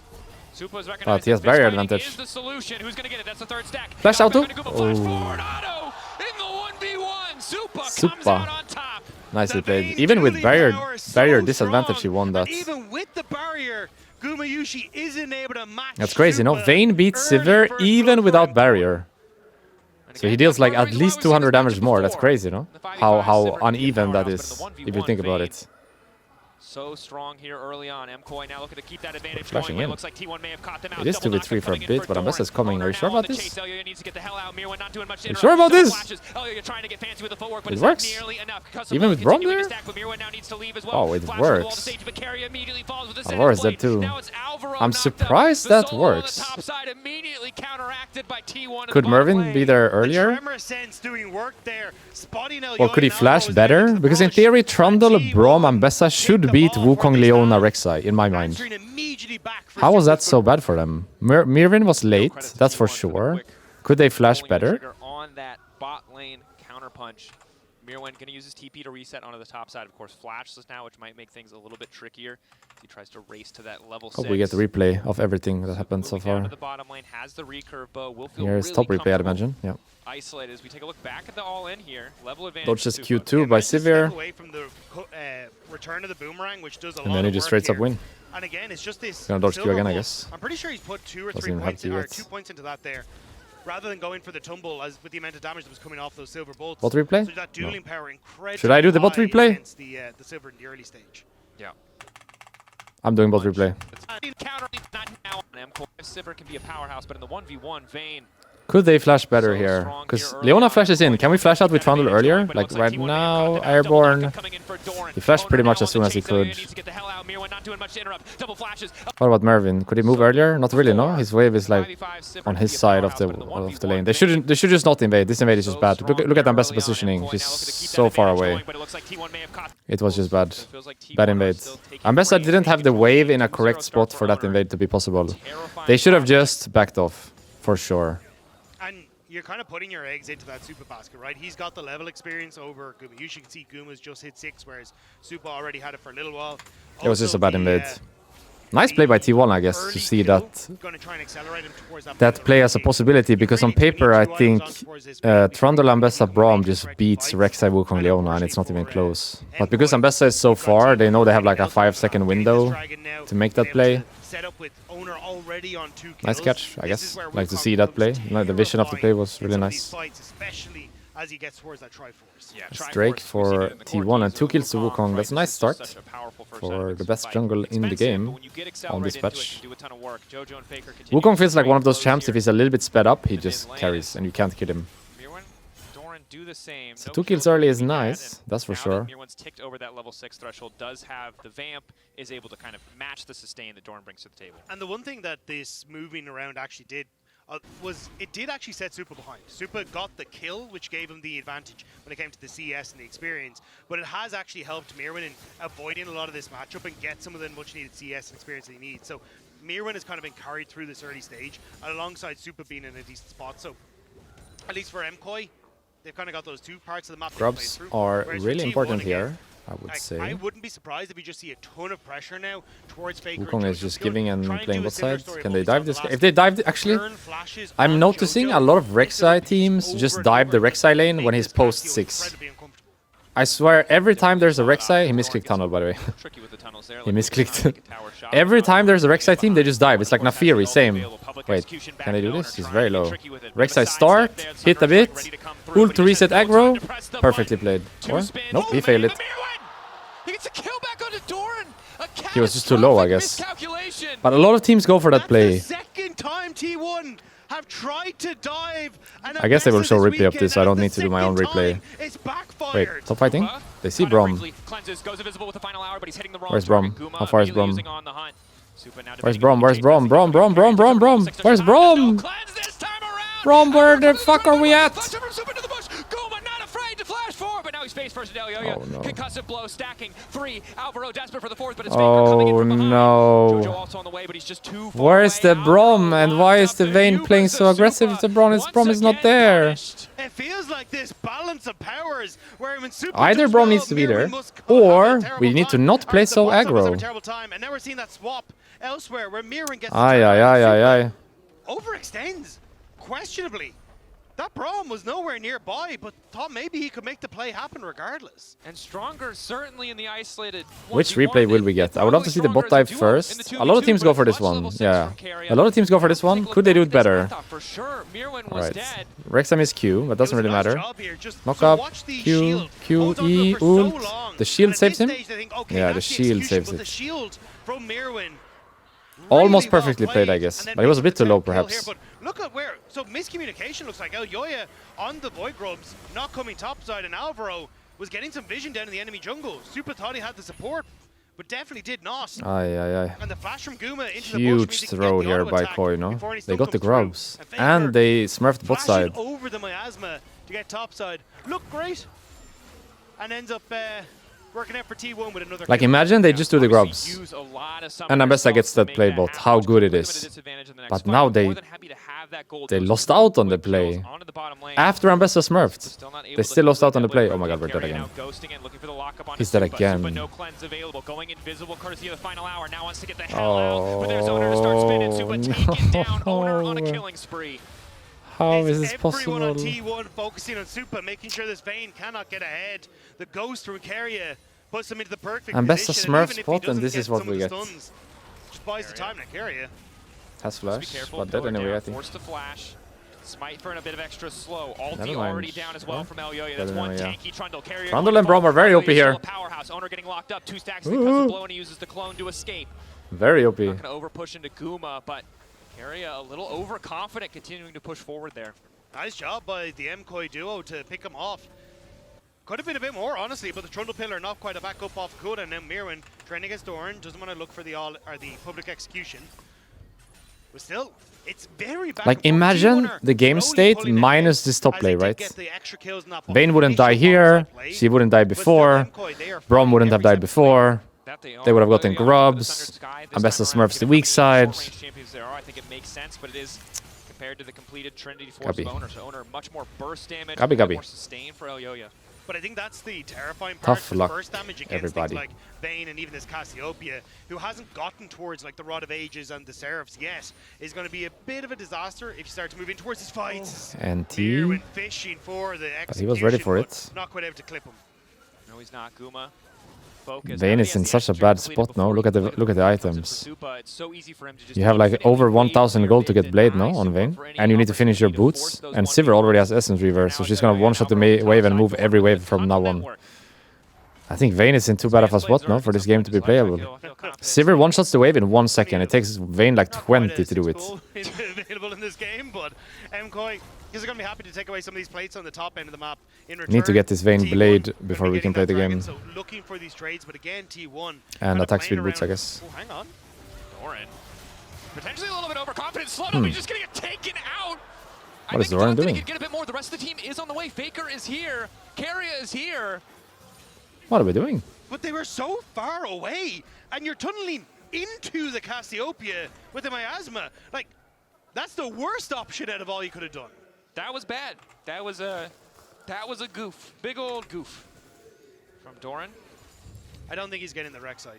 B: But he has barrier advantage.
C: The solution. Who's gonna get it? That's the third stack.
B: Flash auto.
C: Flash forward, auto in the 1v1. Supa comes
B: Supa.
C: out on top.
B: Nicely
A: The
B: played.
A: Vayne
B: Even with
A: dueling
B: barrier
A: power is so
B: disadvantage, he
A: strong.
B: won that.
A: And even with the barrier, Gumayusi isn't able to match.
B: That's crazy, no?
A: Supa
B: Vayne beats
A: early
B: Sivir
A: first
B: even
A: blood
B: without
A: for
B: barrier. So he deals like at least 200 damage more. That's crazy, no? How uneven that is, if you think about it.
C: So strong here early on. Mkoi now looking to keep that advantage
B: Flashing
C: going.
B: in.
C: It looks like T1 may have caught them out.
B: It is 2v3 for a bit, but Ambessa is coming. Are you sure about this?
C: Are you
B: sure about this?
C: trying to get fancy with the footwork, but
B: It
C: it's
B: works.
C: not nearly enough.
B: Even with Braum there?
C: Now needs to leave as well.
B: Oh, it
C: Flash on the wall to
B: works.
C: stage, but Carry immediately falls with the
B: Of
C: center
B: course,
C: blade.
B: that too.
C: Now it's Alvaro
B: I'm
C: knocked up.
B: surprised
C: The
B: that
C: solo on the
B: works.
C: top side immediately counteracted by T1 in
B: Could
C: the bottom
B: Mervin
C: lane.
B: be there
A: The
B: earlier?
A: Tremor Sense doing work there. Spotting El
B: Or could he
A: Yoyo
B: flash
A: now goes
B: better?
A: into the
B: Because in
A: push.
B: theory, Trundle,
A: And
B: Braum,
A: T1
B: Ambessa should
A: picked
B: beat
A: them off
B: Wukong,
A: where they
B: Leona,
A: stand.
B: Rek'Sai, in my mind.
A: Answering immediately back for
B: How was
A: Supa's
B: that so
A: good
B: bad for them? Mirvin was late, that's for sure. Could they flash
C: Pulling the
B: better?
C: trigger on that bot lane counterpunch. Mirwen going to use his TP to reset onto the top side. Of course, flashless now, which might make things a little bit trickier. He tries to race to that level 6.
B: Hope we get the replay of everything that happened so
C: Moving down
B: far.
C: to the bottom lane, has the recurve bow. Will feel
B: Here's
C: really
B: top replay, I'd
C: comfortable
B: imagine. Yeah.
C: Isolated as we take a look back at the all-in here. Level advantage.
B: Dodges
C: for Supa.
B: Q2 by
A: Managed to step
B: Sivir,
A: away from the return of the boomerang, which does a
B: and
A: lot
B: then he
A: of
B: just
A: work
B: straight up
A: here.
B: win.
A: And again, it's just this.
B: Gonna dodge Q
A: silver
B: again, I
A: ball.
B: guess.
A: I'm pretty sure he's put 2 or
B: Doesn't
A: 3
B: even have
A: points,
B: to
A: or
B: yet.
A: 2 points into that there, rather than going for the tumble as with the amount of damage that was coming off those silver bolts.
B: Bot replay?
A: So that dueling power incredibly
B: Should I do the bot
A: high
B: replay?
A: against the silver in the early stage.
C: Yeah.
B: I'm doing bot replay.
C: Counter, not now on Mkoi. Sivir can be a powerhouse, but in the 1v1, Vayne.
B: Could they flash better here? Because Leona flashes in. Can we flash out with Trundle earlier? Like right now, Airborne. He flashed pretty much as soon as he could. What about Mervin? Could he move earlier? Not really, no? His wave is like on his side of the lane. They should just not invade. This invade is just bad. Look at Ambessa positioning. He's so far away. It was just bad. Bad invade. Ambessa didn't have the wave in a correct spot for that invade to be possible. They should have just backed off, for sure.
A: And you're kind of putting your eggs into that Supa basket, right? He's got the level experience over Guma. You can see Guma's just hit 6, whereas Supa already had it for a little while.
B: It was just a bad
A: Also,
B: invade. Nice play by T1, I guess, to see that play as a possibility, because on paper I think Trundle, Ambessa, Braum just beats Rek'Sai, Wukong, Leona, and it's not even close. But because Ambessa is so far, they know they have like a 5-second window to make that play. Nice catch, I guess. Like to see that play. The vision of the play was really nice.
A: As he gets towards that Triforce.
C: Yeah,
B: Drake for T1 and 2 kills to Wukong. That's a nice start for the best jungle in the game on this patch. Wukong feels like one of those champs. If he's a little bit sped up, he just carries and you can't kill him. So 2 kills early is nice, that's for sure.
C: Mirwan's ticked over that level 6 threshold, does have the vamp, is able to kind of match the sustain that Doran brings to the table.
A: And the one thing that this moving around actually did was it did actually set Supa behind. Supa got the kill, which gave him the advantage when it came to the CS and the experience. But it has actually helped Mirwan in avoiding a lot of this matchup and get some of the much needed CS and experience that he needs. So Mirwan has kind of been carried through this early stage, and alongside Supa being in a decent spot. So at least for Mkoi, they've kind of got those 2 parts of the map.
B: Grubs are really important here, I would
A: I
B: say.
A: wouldn't be surprised if you just see a ton of pressure now towards Faker.
B: Wukong is just giving and
A: Try
B: playing
A: do a
B: bot
A: similar
B: side.
A: story
B: Can
A: of
B: they
A: what we saw
B: dive
A: in
B: this?
A: the last
B: If they dive,
A: game.
B: actually,
A: Turn flashes
B: I'm
A: on
B: noticing
A: Jojo.
B: a lot of
A: This
B: Rek'Sai
A: is
B: teams
A: over
B: just
A: and
B: dive the
A: over.
B: Rek'Sai lane
A: Make
B: when
A: this
B: he's post
A: Cassio
B: 6.
A: incredibly uncomfortable.
B: I swear, every time there's a Rek'Sai, he misclicked tunnel, by the way.
C: Tricky with the tunnels there.
B: He misclicked. Every time there's a Rek'Sai team, they just dive. It's like Nafiri, same. Wait, can they do this? He's very low. Rek'Sai start, hit a bit, ult to reset aggro, perfectly played. Or, nope, he failed it.
C: He gets a kill back onto Doran.
B: He was just too low, I guess. But a lot of teams go for that play.
A: That's the second time T1 have tried to dive. And
B: I guess they will show
A: this
B: replay of
A: weekend,
B: this, so I don't
A: and
B: need to do my own
A: the
B: replay.
A: second time It's backfired.
B: Wait, top fighting? They see Braum. Where's Braum? How far is Braum? Where's Braum? Where's Braum? Braum, Braum, Braum, Braum, Braum. Where's Braum? Brom, where the fuck are we at?
C: But now he's face first at Elyoya.
B: Oh, no.
C: Concussive blow, stacking 3. Alvaro desperate for the 4th, but it's Faker coming in
B: Oh
C: from behind.
B: no.
C: Jojo also on the way, but he's just too far
B: Where is
C: away.
B: the Brom
C: Alvaro
B: and why is
C: locked
B: the
C: up
B: Vayne
C: Hubert
B: playing so aggressive if the Brom is
C: once
B: not
C: again
B: there?
C: punished.
A: It feels like this balance of powers where when Super
B: Either
A: does
B: Brom
A: well,
B: needs to be
A: Mirren
B: there,
A: must have
B: or
A: a terrible
B: we need to
A: time,
B: not
A: or
B: play
A: the
B: so
A: box office have a
B: aggro.
A: terrible time. And now we're seeing that swap elsewhere where Mirren gets
B: Aye, aye, aye, aye, aye.
A: overextends questionably. That Brom was nowhere nearby, but thought maybe he could make the play happen regardless.
C: And Stronger certainly in the isolated.
B: Which
C: 1v1.
B: replay will we get? I would love to see the bot dive first. A lot of teams go for this one. Yeah. A lot of teams go for this one. Could they do it better?
C: For sure. Mirwin was
B: Alright.
C: dead.
B: Rexham is Q, but doesn't really matter. Knock
A: So
B: up,
A: watch the
B: Q,
A: shield.
B: Q,
A: Holds onto
B: E,
A: it for so
B: ult.
A: long.
B: The shield
A: And at
B: saves
A: this
B: him?
A: stage they think, okay,
B: Yeah, the
A: that's
B: shield
A: execution,
B: saves
A: but
B: it.
A: The shield from Mirwin.
B: Almost
A: Really well
B: perfectly played, I guess.
A: and then
B: But he was a bit
A: makes
B: too
A: the
B: low,
A: kill
B: perhaps.
A: here, but look at where. So miscommunication looks like Elyoya on the Void Grubs, not coming topside, and Alvaro was getting some vision down in the enemy jungle. Super thought he had the support, but definitely did not.
B: Aye, aye, aye.
A: And the flash from Guma into the bush means
B: Huge
A: he can
B: throw
A: get the
B: here
A: auto
B: by
A: attack
B: Koi, no?
A: before any
B: They
A: stun
B: got the
A: comes through.
B: grubs.
A: Faker
B: And they smurfed bot
A: flashing
B: side.
A: over the miasma to get topside. Look great. And ends up working out for T1 with another
B: Like,
A: kill.
B: imagine they just do the grubs.
C: Use a lot of
B: And Ambessa gets that play bot. How good it is. But now they lost out on the play. After Ambessa smurfed. They still lost out on the play. Oh my god, we're dead again. He's dead again.
C: But no cleanse available. Going invisible courtesy of the final hour. Now wants to get the hell out. But there's Owner to start spinning. Supa taken down. Owner on a killing spree.
B: How is this
A: Everyone on
B: possible?
A: T1 focusing on Supa, making sure this Vayne cannot get ahead. The Ghost from Keria puts him into the perfect
B: And best
A: position.
B: Smurf
A: even if he
B: spot, and
A: doesn't
B: this
A: get
B: is what
A: some
B: we
A: of the
B: get.
A: stuns, just buys the time to Keria.
B: Has
C: Be
B: flash,
C: careful.
B: but dead
C: Pillar
B: anyway,
C: down,
B: I think.
C: Forced to flash. Smite for a bit of extra slow.
B: Never
C: Ulti
B: mind.
C: already down as well
B: Yeah.
C: from Elyoya.
B: Better
C: That's one
B: than, yeah.
C: tanky Trundle. Carrier
B: Trundle and Brom are very OP here.
C: Powerhouse. Owner getting locked up. 2 stacks because of blow, and he uses the clone to escape.
B: Very OP.
C: Not going to over push into Guma, but Carrier a little overconfident continuing to push forward there.
A: Nice job by the Mkoi duo to pick him off. Could have been a bit more, honestly, but the Trundle Pillar not quite a backup off Kuda, and now Mirwin training against Doran doesn't want to look for the public execution. But still, it's very bad.
B: Like, imagine the game state minus this top play, right? Vayne wouldn't die here, she wouldn't die before, Brom wouldn't have died before, they would have gotten grubs, Ambessa smurfs the weak side.
C: I think it makes sense, but it is compared to the completed Trinity Force
B: Gabi.
C: of Owner. So Owner much more burst damage,
B: Gabi, Gabi.
C: more sustain for Elyoya.
A: But I think that's the terrifying part.
B: Tough
A: the
B: luck,
A: burst damage against
B: everybody.
A: things like Vayne and even this Cassiopeia, who hasn't gotten towards like the Rod of Ages and the Seraphs yet, is going to be a bit of a disaster if you start to move in towards his fights.
B: And
A: Mirwin
B: T.
A: fishing for the execution,
B: But he was ready for
A: but
B: it.
A: not quite able to clip him.
C: No, he's not. Guma. Focus.
B: Vayne is in such a bad spot now. Look at the items.
C: It's so easy for him to just
B: You have like
C: infinitely
B: over
C: wave
B: 1000
C: your
B: gold to
C: mid
B: get Blade
C: and
B: now
C: eye
B: on
C: Supa
B: Vayne.
C: for any
B: And you need to finish your
C: opportunity to
B: boots.
C: force those
B: And
C: 1v1
B: Sivir already has Essence Reverse, so she's gonna one-shot the wave and move every wave from now on. I think Vayne is in too bad of a spot now for this game to be playable. Sivir one-shots the wave in 1 second. It takes Vayne like 20 to do it.
A: Available in this game, but Mkoi is going to be happy to take away some of these plates on the top end of the map. In return,
B: Need to get this Vayne
A: T1
B: Blade
A: gonna be
B: before we can
A: getting
B: play
A: that
B: the game.
A: dragon, so looking for these trades, but again, T1
B: And
A: kind of
B: attack speed
A: playing
B: boots, I
A: around.
B: guess.
A: Oh, hang on.
C: Doran. Potentially a little bit overconfident. Slow down, but he's just going to get taken out.
B: What is Doran doing?
C: He could get a bit more. The rest of the team is on the way. Faker is here. Carrier is here.
B: What are we doing?
A: But they were so far away, and you're tunneling into the Cassiopeia with the miasma. Like, that's the worst option out of all you could have done.
C: That was bad. That was a goof. Big old goof. From Doran.
A: I don't think he's getting the Rek'Sai.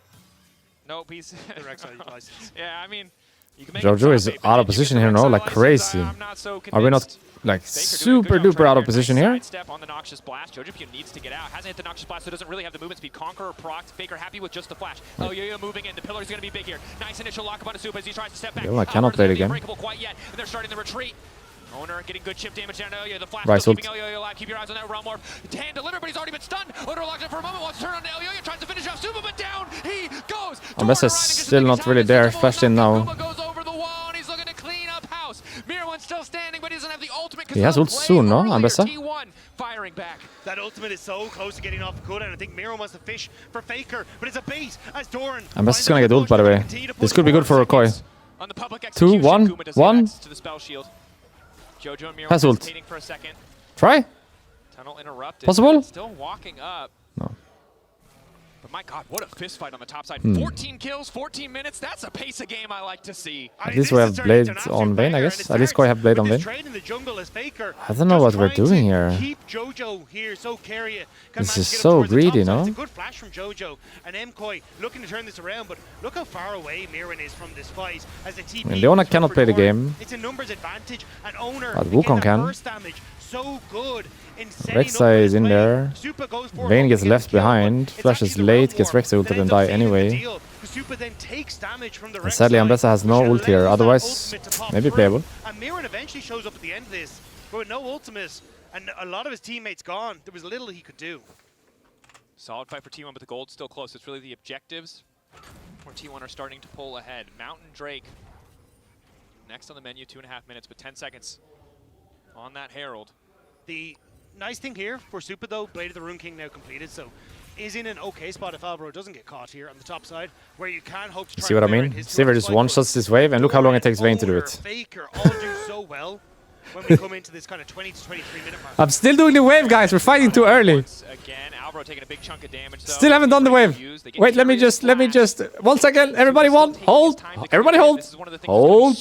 C: Nope, he's
A: The Rek'Sai license.
C: Yeah, I mean, you can make
B: Jojo
C: it
B: is
C: sound big, but
B: out of
C: you get
B: position
C: the
B: here now,
C: Rek'Sai
B: like
C: license,
B: crazy.
C: I'm not so
B: Are we not
C: convinced.
B: like
C: Faker doing a
B: super
C: good job
B: duper
C: trying
B: out
C: to
B: of position here?
C: sidestep on the Noxious Blast. Jojo needs to get out. Hasn't hit the Noxious Blast, so doesn't really have the movement speed. Conqueror procs. Faker happy with just the flash. Oh, Yo-Yo moving in. The pillar's going to be big here. Nice initial lock up on Supa as he tries to step back.
B: Yo, I cannot play the game.
C: Unbreakable quite yet, and they're starting the retreat. Owner getting good chip damage down to Elyoya. The flash
B: Right,
C: still
B: so
C: keeping Elyoya alive. Keep your eyes on that realm warp. Hand delivered, but he's already been stunned. Owner locked in for a moment. Wants to turn on to Elyoya. Tries to finish off Supa, but down he goes.
B: Ambessa's still not really there. Flashed in now.
C: Goes over the wall, and he's looking to clean up house. Mirwin's still standing, but he doesn't have the ultimate.
B: He has ult soon, no, Ambessa?
C: T1 firing back.
A: That ultimate is so close to getting off Kuda, and I think Miro wants to fish for Faker, but it's a bait as Doran.
B: Ambessa's gonna get ult, by the way. This could be good for Mkoi.
C: On the public
B: 2, 1, 1.
C: to the spell shield. Jojo and Miro
B: Has ult.
C: hesitating for a second.
B: Try?
C: Tunnel interrupted.
B: Possible?
C: Still walking up.
B: No.
C: But my God, what a fist fight on the top side. 14 kills, 14 minutes. That's a pace of game I like to see.
B: At least we have Blade on Vayne, I guess. At least Mkoi have Blade on Vayne. I don't know what we're doing here. This is so greedy, no?
A: It's a good flash from Jojo and Mkoi looking to turn this around, but look how far away Miran is from this fight as a TP.
B: I mean, Leona cannot play the game.
A: It's a numbers advantage, and Owner
B: But Wukong can.
A: burst damage so good in
B: Rek'Sai is in there. Vayne gets left behind. Flash is late, gets Rek'Sai ulted and die anyway. And sadly, Ambessa has no ult here, otherwise, maybe playable.
A: And Miran eventually shows up at the end of this, but with no ultimate and a lot of his teammates gone, there was little he could do.
C: Solid fight for T1, but the gold's still close. It's really the objectives where T1 are starting to pull ahead. Mountain Drake next on the menu, 2.5 minutes, but 10 seconds on that Herald.
A: The nice thing here for Super though, Blade of the Rune King now completed, so is in an okay spot if Alvaro doesn't get caught here on the top side, where you can hope to try.
B: See what I mean? Sivir just one-shots this wave, and look how long it takes Vayne to do it.
A: Faker all do so well when we come into this kind of 20 to 23 minute mark.
B: I'm still doing the wave, guys. We're fighting too early.
C: Once again, Alvaro taking a big chunk of damage. Though.
B: Still haven't done the wave. Wait, let me just, 1 second. Everybody hold. Everybody hold. Hold.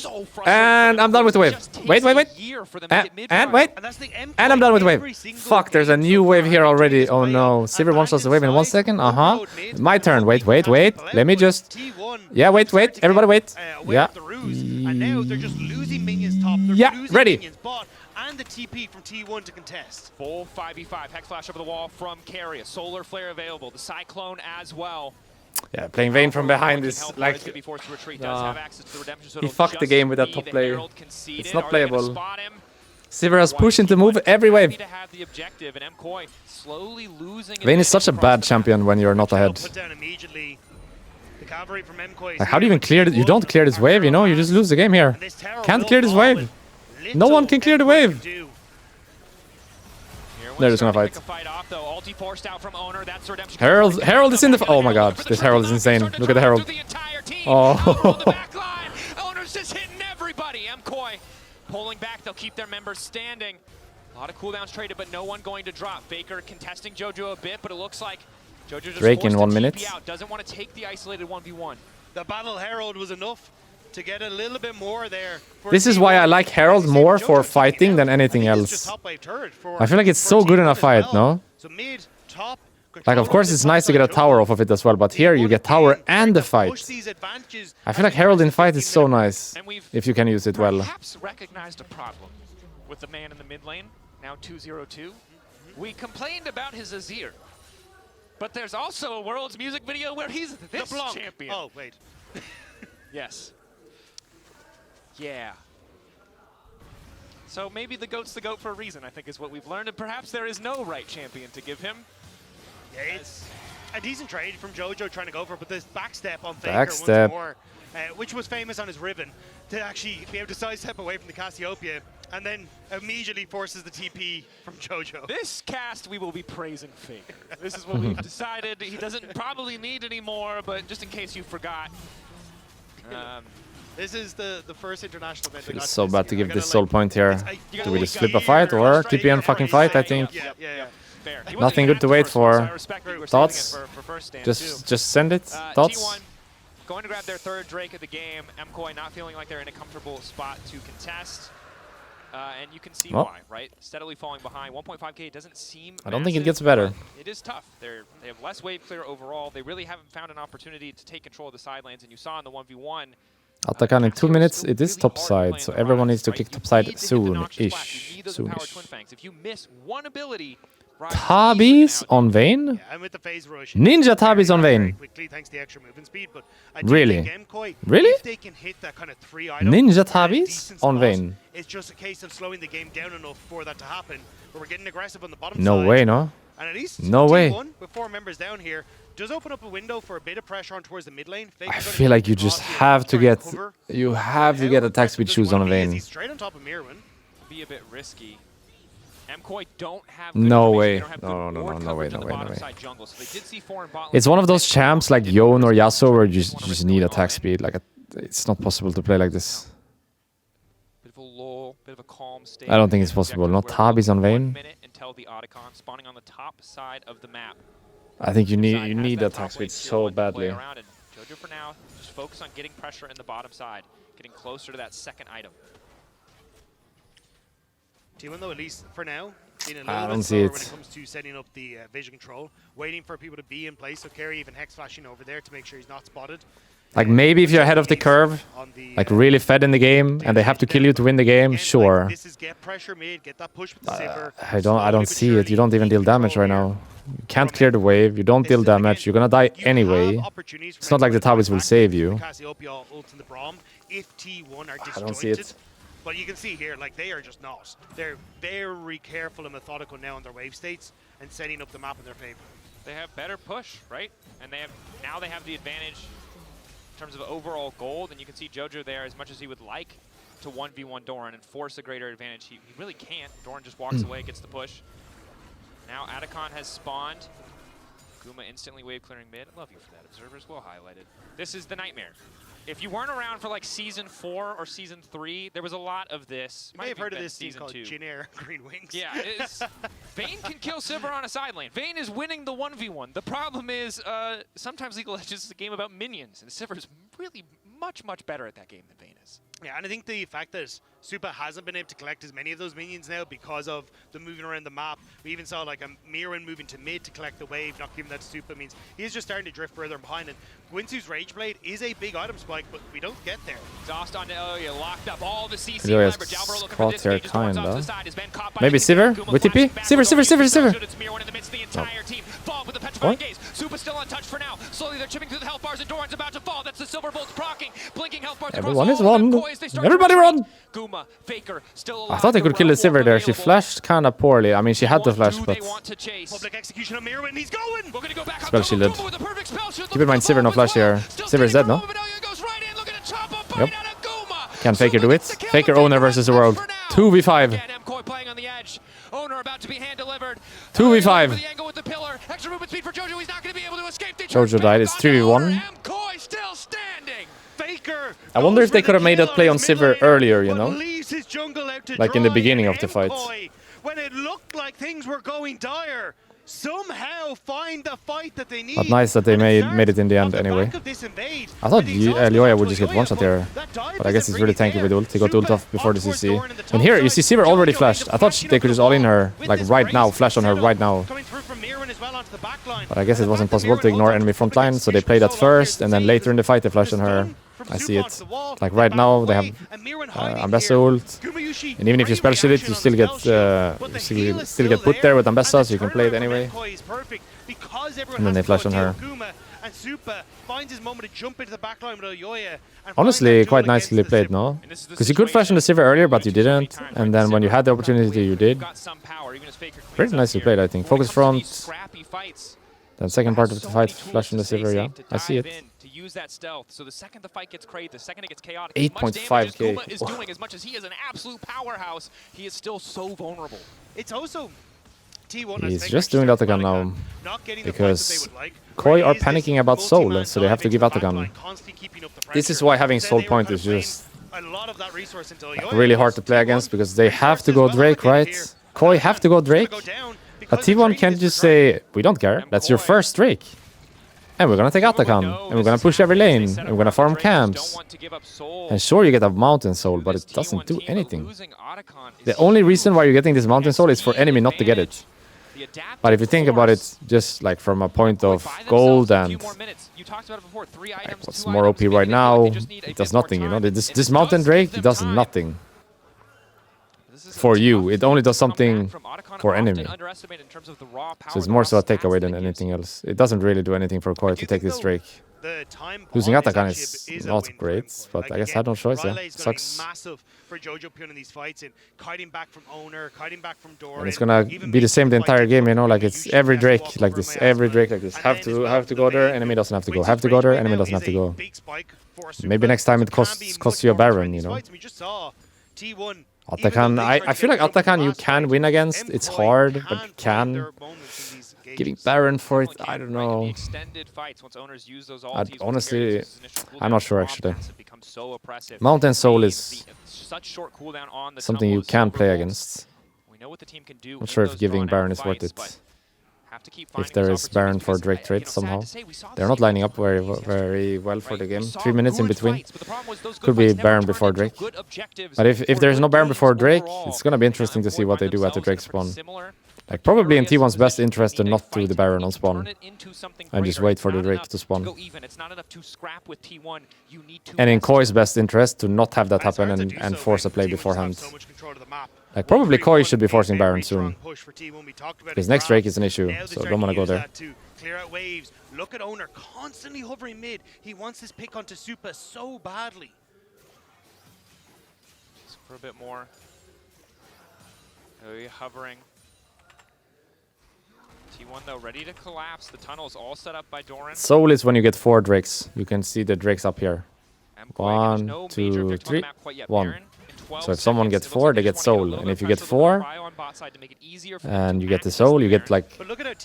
B: And I'm done with the wave. Wait. And wait. And I'm done with the wave. Fuck, there's a new wave here already. Oh no. Sivir one-shots the wave in 1 second. Uh-huh. My turn. Wait. Let me just... Yeah, wait. Everybody wait. Yeah.
A: And now they're just losing minions top.
B: Yeah, ready.
A: And the TP from T1 to contest.
C: Full 5v5. Hex flash over the wall from Carry. A solar flare available. The Cyclone as well.
B: Yeah, playing Vayne from behind is like... he fucked the game with that top play. It's not playable. Sivir has pushed into move every wave. Vayne is such a bad champion when you're not ahead. Like, how do you even clear it? You don't clear this wave, you know? You just lose the game here. Can't clear this wave. No one can clear the wave. They're just gonna fight. Herald is in the... Oh my god, this Herald is insane. Look at the Herald. Oh.
C: Owner's just hitting everybody. Mkoi pulling back. They'll keep their members standing. A lot of cooldowns traded, but no one going to drop. Faker contesting Jojo a bit, but it looks like Jojo just
B: Drake in 1 minute.
C: Doesn't want to take the isolated 1v1.
A: The Battle Herald was enough to get a little bit more there.
B: This is why I like Herald more for fighting than anything else. I feel like it's so good in a fight, no? Like, of course, it's nice to get a tower off of it as well, but here you get tower and the fight. I feel like Herald in fight is so nice, if you can use it well.
C: Perhaps recognized a problem with the man in the mid lane, now 2-0-2. We complained about his Azir, but there's also a World's music video where he's this champion.
A: Oh, wait.
C: Yes. Yeah. So maybe the GOAT's the GOAT for a reason, I think is what we've learned, and perhaps there is no right champion to give him.
A: Yeah, it's a decent trade from Jojo trying to go for it, but this backstep on Faker once more, which was famous on his Riven, to actually be able to sidestep away from the Cassiopeia, and then immediately forces the TP from Jojo.
C: This cast, we will be praising Faker. This is what we've decided. He doesn't probably need any more, but just in case you forgot.
A: This is the first international event.
B: Feels so bad to give this soul point here. Do we just flip a fight or TP and fucking fight? I think nothing good to wait for. Thoughts? Just send it. Thoughts?
C: T1 going to grab their third Drake of the game. Mkoi not feeling like they're in a comfortable spot to contest. And you can see why, right? Steadily falling behind. 1.5k doesn't seem
B: I don't think it gets better.
C: It is tough. They have less wave clear overall. They really haven't found an opportunity to take control of the side lanes. And you saw in the 1v1,
B: Atakan in 2 minutes, it is top side, so everyone needs to kick top side soon-ish.
C: If you miss one ability,
B: Tabis on Vayne? Ninja Tabis on Vayne. Really? Really? Ninja Tabis on Vayne?
A: It's just a case of slowing the game down enough for that to happen. But we're getting aggressive on the bottom side.
B: No way, no?
A: And at least
B: no way.
A: With 4 members down here, does open up a window for a bit of pressure on towards the mid lane.
B: I feel like you just have to get attack speed shoes on a Vayne.
A: Straight on top of Mirwin.
C: Be a bit risky. Mkoi don't have
B: no way. No way. It's one of those champs like Yone or Yasuo where you just need attack speed. Like it's not possible to play like this.
C: a lull, bit of a calm state.
B: I don't think it's possible. Not Tabi's on Vayne.
C: 1 minute until the Otacon spawning on the top side of the map.
B: I think you need attack speed so badly.
C: Around, and Jojo for now just focus on getting pressure in the bottom side, getting closer to that second item.
A: T1 though, at least for now, being a
B: I
A: little
B: don't
A: bit
B: see
A: slower
B: it.
A: when it comes to setting up the vision control, waiting for people to be in place. So Kerry even hex flashing over there to make sure he's not spotted.
B: Like maybe if you're ahead of the curve, like really fed in the game, and they have to kill you to win the game, sure.
A: This is get pressure made, get that push with the Sivir.
B: I don't see it. You don't even deal damage right now. You can't clear the wave. You don't deal damage. You're gonna die anyway. It's not like the Tabis will save you.
A: If T1 are
B: I don't see it.
A: But you can see here, like they are just not. They're very careful and methodical now on their wave states and setting up the map in their favor.
C: They have better push, right? And now they have the advantage in terms of overall gold, and you can see Jojo there, as much as he would like to 1v1 Doran and force a greater advantage, he really can't. Doran just walks away, gets the push. Now Otacon has spawned. Guma instantly wave clearing mid. Love you for that. Observers well highlighted. This is the nightmare. If you weren't around for like season 4 or season 3, there was a lot of this.
A: You may have heard of this season called Jin Air Green Wings.
C: Yeah, Vayne can kill Sivir on a side lane. Vayne is winning the 1v1. The problem is sometimes League of Legends is a game about minions, and Sivir is really much better at that game than Vayne is.
A: Yeah, and I think the fact that Supa hasn't been able to collect as many of those minions now because of the moving around the map. We even saw like a Mirren moving to mid to collect the wave, not giving that to Supa means he's just starting to drift further behind. And Gwinsu's Rage Blade is a big item spike, but we don't get there.
C: Exhaust on Elia, locked up all the CC
B: Ilya's
C: leverage. Albro looking for this
B: crosshair
C: stage, towards
B: kinda.
C: the side, has been caught by
B: Maybe
C: the
B: Sivir
C: Guma
B: with TP?
C: flashing back
B: Sivir.
C: It's Mirren in the midst of the entire team. Fall with the petrifying gaze. Supa's still untouched for now. Slowly they're chipping through the health bars, and Doran's about to fall. That's the Silver Bolts procking. Blinking health bars
B: Everyone
C: across
B: is
C: all
B: one.
C: of Mkoi as they start to
B: Everybody
C: retreat.
B: run.
C: Guma, Faker, still
B: I
C: alive.
B: thought they could kill the Sivir there. She flashed kind of poorly. I mean, she had the flash, but
A: Public execution of Mirren, he's going!
C: We're gonna go back
B: spell
C: on
B: shielded.
C: Guma with a perfect spell.
B: Keep in mind, Sivir no flash here. Sivir is dead, no? Yep. Can Faker do it? Faker owner versus the world. 2v5.
C: Again, Mkoi playing on the edge. Owner about to be hand delivered.
B: 2v5.
C: The angle with the pillar. Extra movement speed for Jojo. He's not going to be able to escape.
B: Jojo died. It's 3v1.
C: Mkoi still standing.
A: Faker.
B: I wonder if they could have made that play on Sivir earlier, you know? Like in the
A: Dry,
B: beginning of the fight.
A: Mkoi, when it looked like things were going dire, somehow find the fight that they need.
B: But nice that they made it in the end anyway. I thought Lyoya would just get one shot here. But I guess it's really tanky with ult. He got ult off before the CC. And here, you see Sivir already flashed. I thought they could just all in her, like right now, flash on her right now. But I guess it wasn't possible to ignore enemy front line, so they played that first, and then later in the fight they flashed on her. I see it. Like right now, they have Ambessa ult. And even if you spell shield it, you still get still get put there with Ambessa, so you can play it anyway. And then they flash on her. Honestly, quite nicely played, no? Because you could flash on the Sivir earlier, but you didn't. And then when you had the opportunity, you did. Pretty nicely played, I think. Focus front. Then second part of the fight, flash on the Sivir, yeah. I see it.
C: To use that stealth, so the second the fight gets crazy, the second it gets chaotic,
B: 8.5k.
C: Guma is doing, as much as he is an absolute powerhouse, he is still so vulnerable.
A: It's also T1.
B: He's just doing Otacon now because Mkoi are panicking about Soul, so they have to give Otacon. This is why having Soul point is just like really hard to play against, because they have to go Drake, right? Mkoi have to go Drake. But T1 can't just say, we don't care, that's your first Drake. And we're gonna take Otacon, and we're gonna push every lane, and we're gonna farm camps. And sure, you get a Mountain Soul, but it doesn't do anything. The only reason why you're getting this Mountain Soul is for enemy not to get it. But if you think about it, just like from a point of gold and like what's more OP right now, it does nothing, you know? This Mountain Drake, it does nothing. For you, it only does something for enemy. So it's more so a takeaway than anything else. It doesn't really do anything for Mkoi to take this Drake. Losing Otacon is not great, but I guess I had no choice, yeah. Sucks.
A: For Jojo Pyun in these fights and kiting back from Owner, kiting back from Doran.
B: And it's gonna be the same the entire game, you know, like it's every Drake like this, every Drake like this. Have to go there, enemy doesn't have to go. Have to go there, enemy doesn't have to go. Maybe next time it costs you a Baron, you know. Otacon, I feel like Otacon you can win against. It's hard, but you can. Giving Baron for it, I don't know. Honestly, I'm not sure actually. Mountain Soul is
C: such short cooldown on the
B: something you can play against.
C: We know what the team can do.
B: Not sure if giving Baron is worth it. If there is Baron for Drake trade somehow. They're not lining up very well for the game. 3 minutes in between. Could be Baron before Drake. But if there's no Baron before Drake, it's gonna be interesting to see what they do at the Drake spawn. Like probably in T1's best interest to not do the Baron on spawn and just wait for the Drake to spawn. And in Mkoi's best interest to not have that happen and force a play beforehand. Like probably Mkoi should be forcing Baron soon. Because next Drake is an issue, so don't want to go there.
A: Clear out waves. Look at Owner constantly hovering mid. He wants this pick onto Supa so badly.
C: For a bit more. Hovering. T1 though ready to collapse. The tunnel's all set up by Doran.
B: Soul is when you get 4 Drakes. You can see the Drakes up here. 1, 2, 3. 1. So if someone gets 4, they get Soul. And if you get 4 and you get the Soul, you get like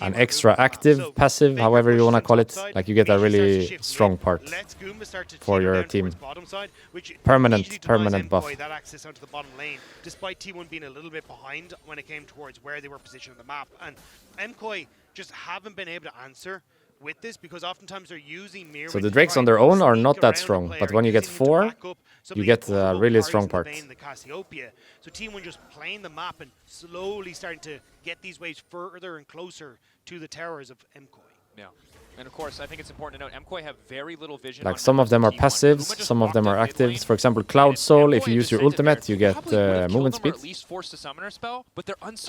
B: an extra active, passive, however you want to call it. Like you get a really strong part for your team. Permanent buff.
A: That access onto the bottom lane, despite T1 being a little bit behind when it came towards where they were positioned on the map. And Mkoi just haven't been able to answer with this because oftentimes they're using mirror.
B: So the Drakes on their own are not that strong, but when you get 4, you get a really strong part.
A: So T1 just playing the map and slowly starting to get these waves further and closer to the towers of Mkoi.
C: Yeah. And of course, I think it's important to note, Mkoi have very little vision.
B: Like some of them are passives, some of them are actives. For example, Cloud Soul, if you use your ultimate, you get movement speed.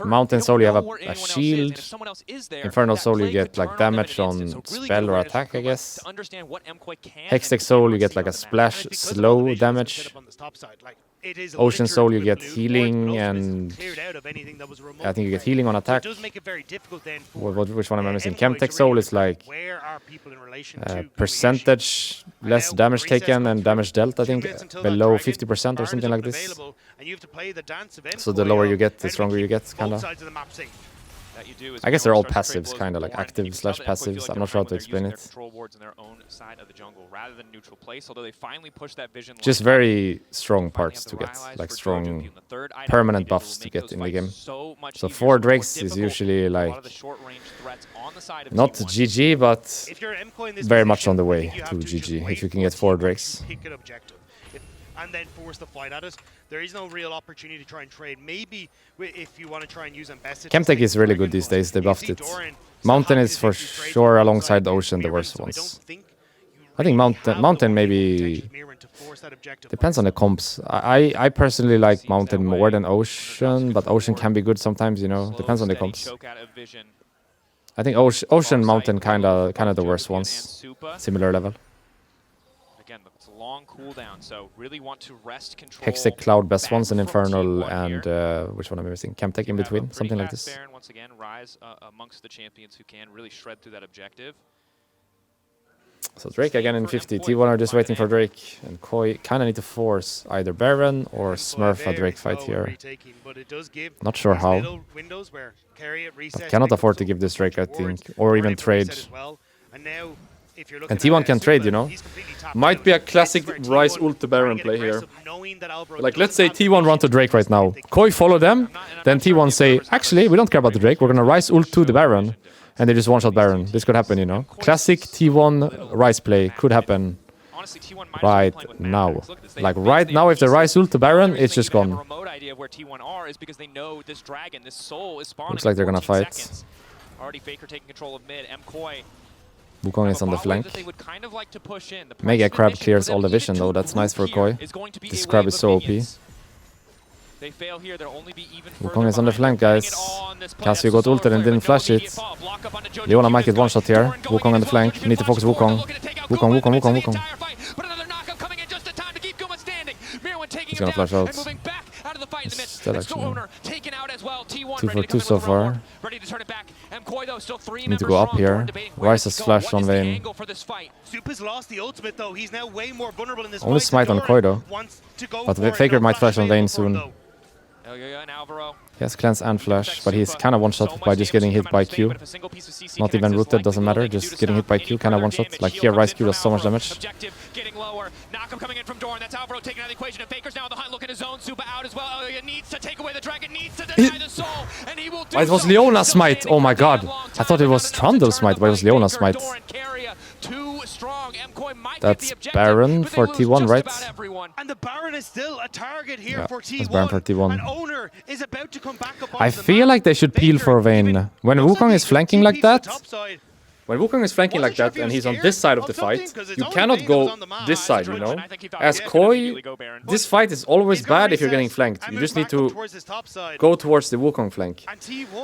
B: Mountain Soul, you have a shield. Infernal Soul, you get like damage on spell or attack, I guess. Hextech Soul, you get like a splash slow damage. Ocean Soul, you get healing and I think you get healing on attack. Which one am I missing? Chemtech Soul is like percentage less damage taken and damage dealt, I think, below 50% or something like this. So the lower you get, the stronger you get, kinda. I guess they're all passives, kind of like active slash passives. I'm not sure how to explain it. Just very strong parts to get, like strong permanent buffs to get in the game. So 4 Drakes is usually like not GG, but very much on the way to GG if you can get 4 Drakes.
A: And then force the fight at it. There is no real opportunity to try and trade. Maybe if you want to try and use Ambassador.
B: Chemtech is really good these days, they buffed it. Mountain is for sure alongside the Ocean the worst ones. I think Mountain maybe depends on the comps. I personally like Mountain more than Ocean, but Ocean can be good sometimes, you know, depends on the comps. I think Ocean, Mountain kinda the worst ones, similar level.
C: Again, it's a long cooldown, so really want to rest control.
B: Hextech, Cloud, best ones, and Infernal, and which one am I missing? Chemtech in between, something like this.
C: Baron, once again, rise amongst the champions who can really shred through that objective.
B: So Drake again in 50. T1 are just waiting for Drake, and Mkoi kind of need to force either Baron or Smurf a Drake fight here. Not sure how. But cannot afford to give this Drake, I think, or even trade. And T1 can trade, you know. Might be a classic Ryze ult to Baron play here. Like, let's say T1 run to Drake right now. Mkoi follow them, then T1 say, actually, we don't care about the Drake, we're gonna Ryze ult to the Baron. And they just one-shot Baron. This could happen, you know. Classic T1 Ryze play could happen right now. Like, right now, if they Ryze ult to Baron, it's just gone. Looks like they're gonna fight.
C: Faker taking control of mid. Mkoi
B: Wukong is on the flank. Mega Crab clears all the vision though, that's nice for Mkoi. This Crab is so OP. Wukong is on the flank, guys. Casio got ulted and didn't flash it. Leona might get one shot here. Wukong on the flank. Need to focus Wukong. Wukong. He's gonna flash out. Still actually 2 for 2 so far. Need to go up here. Ryze has flash on Vayne. Only smite on Mkoi though. But Faker might flash on Vayne soon. He has cleanse and flash, but he's kind of one-shot by just getting hit by Q. Not even rooted, doesn't matter, just getting hit by Q, kind of one-shot. Like here, Ryze Q does so much damage.
C: 4. Knockup coming in from Doran. That's Alvaro taking out of the equation. And Faker's now on the hunt, looking to zone Suba out as well. Oh, he needs to take away the dragon, needs to deny the soul, and he will do
B: it was
C: so.
B: Leona's smite. Oh my god. I thought it was Trundle's smite, but it was Leona's smite.
C: Too strong. Mkoi might
B: That's
C: get the
B: Baron for T1, right?
A: And the Baron is still a target here
B: Yeah,
A: for T1.
B: that's Baron for T1.
A: And Owner is about to come back up
B: I feel like they should peel for Vayne. When Wukong is flanking like that, when Wukong is flanking like that and he's on this side of the fight, you cannot go this side, you know? As Koi, this fight is always bad if you're getting flanked. You just need to go towards the Wukong flank.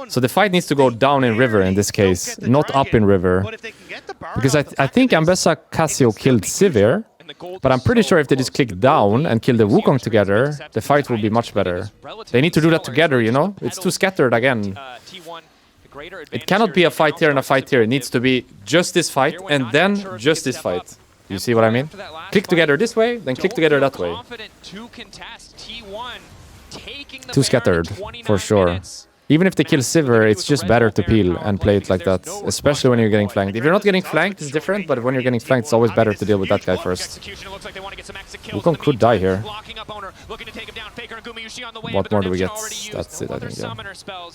B: So the fight needs to go down in river in this case, not up in river. Because I think Ambessa Cassio killed Sivir, but I'm pretty sure if they just click down and kill the Wukong together, the fight will be much better. They need to do that together, you know? It's too scattered again. It cannot be a fight here and a fight here. It needs to be just this fight and then just this fight. You see what I mean? Click together this way, then click together that way. Too scattered, for sure. Even if they kill Sivir, it's just better to peel and play it like that, especially when you're getting flanked. If you're not getting flanked, it's different, but when you're getting flanked, it's always better to deal with that guy first. Wukong could die here. What more do we get? That's it, I think, yeah.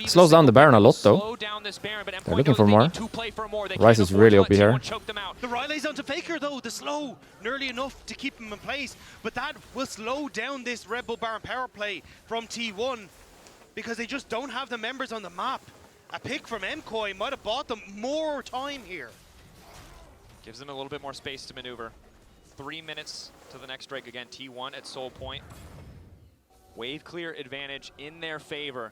B: Slows down the Baron a lot, though. They're looking for more. Ryze is really OP here.
A: The Riley's onto Faker, though. The slow, nearly enough to keep him in place. But that will slow down this Red Bull Baron power play from T1 because they just don't have the members on the map. A pick from Mkoi might have bought them more time here.
C: Gives them a little bit more space to maneuver. 3 minutes to the next Drake again. T1 at Soul Point. Wave clear advantage in their favor.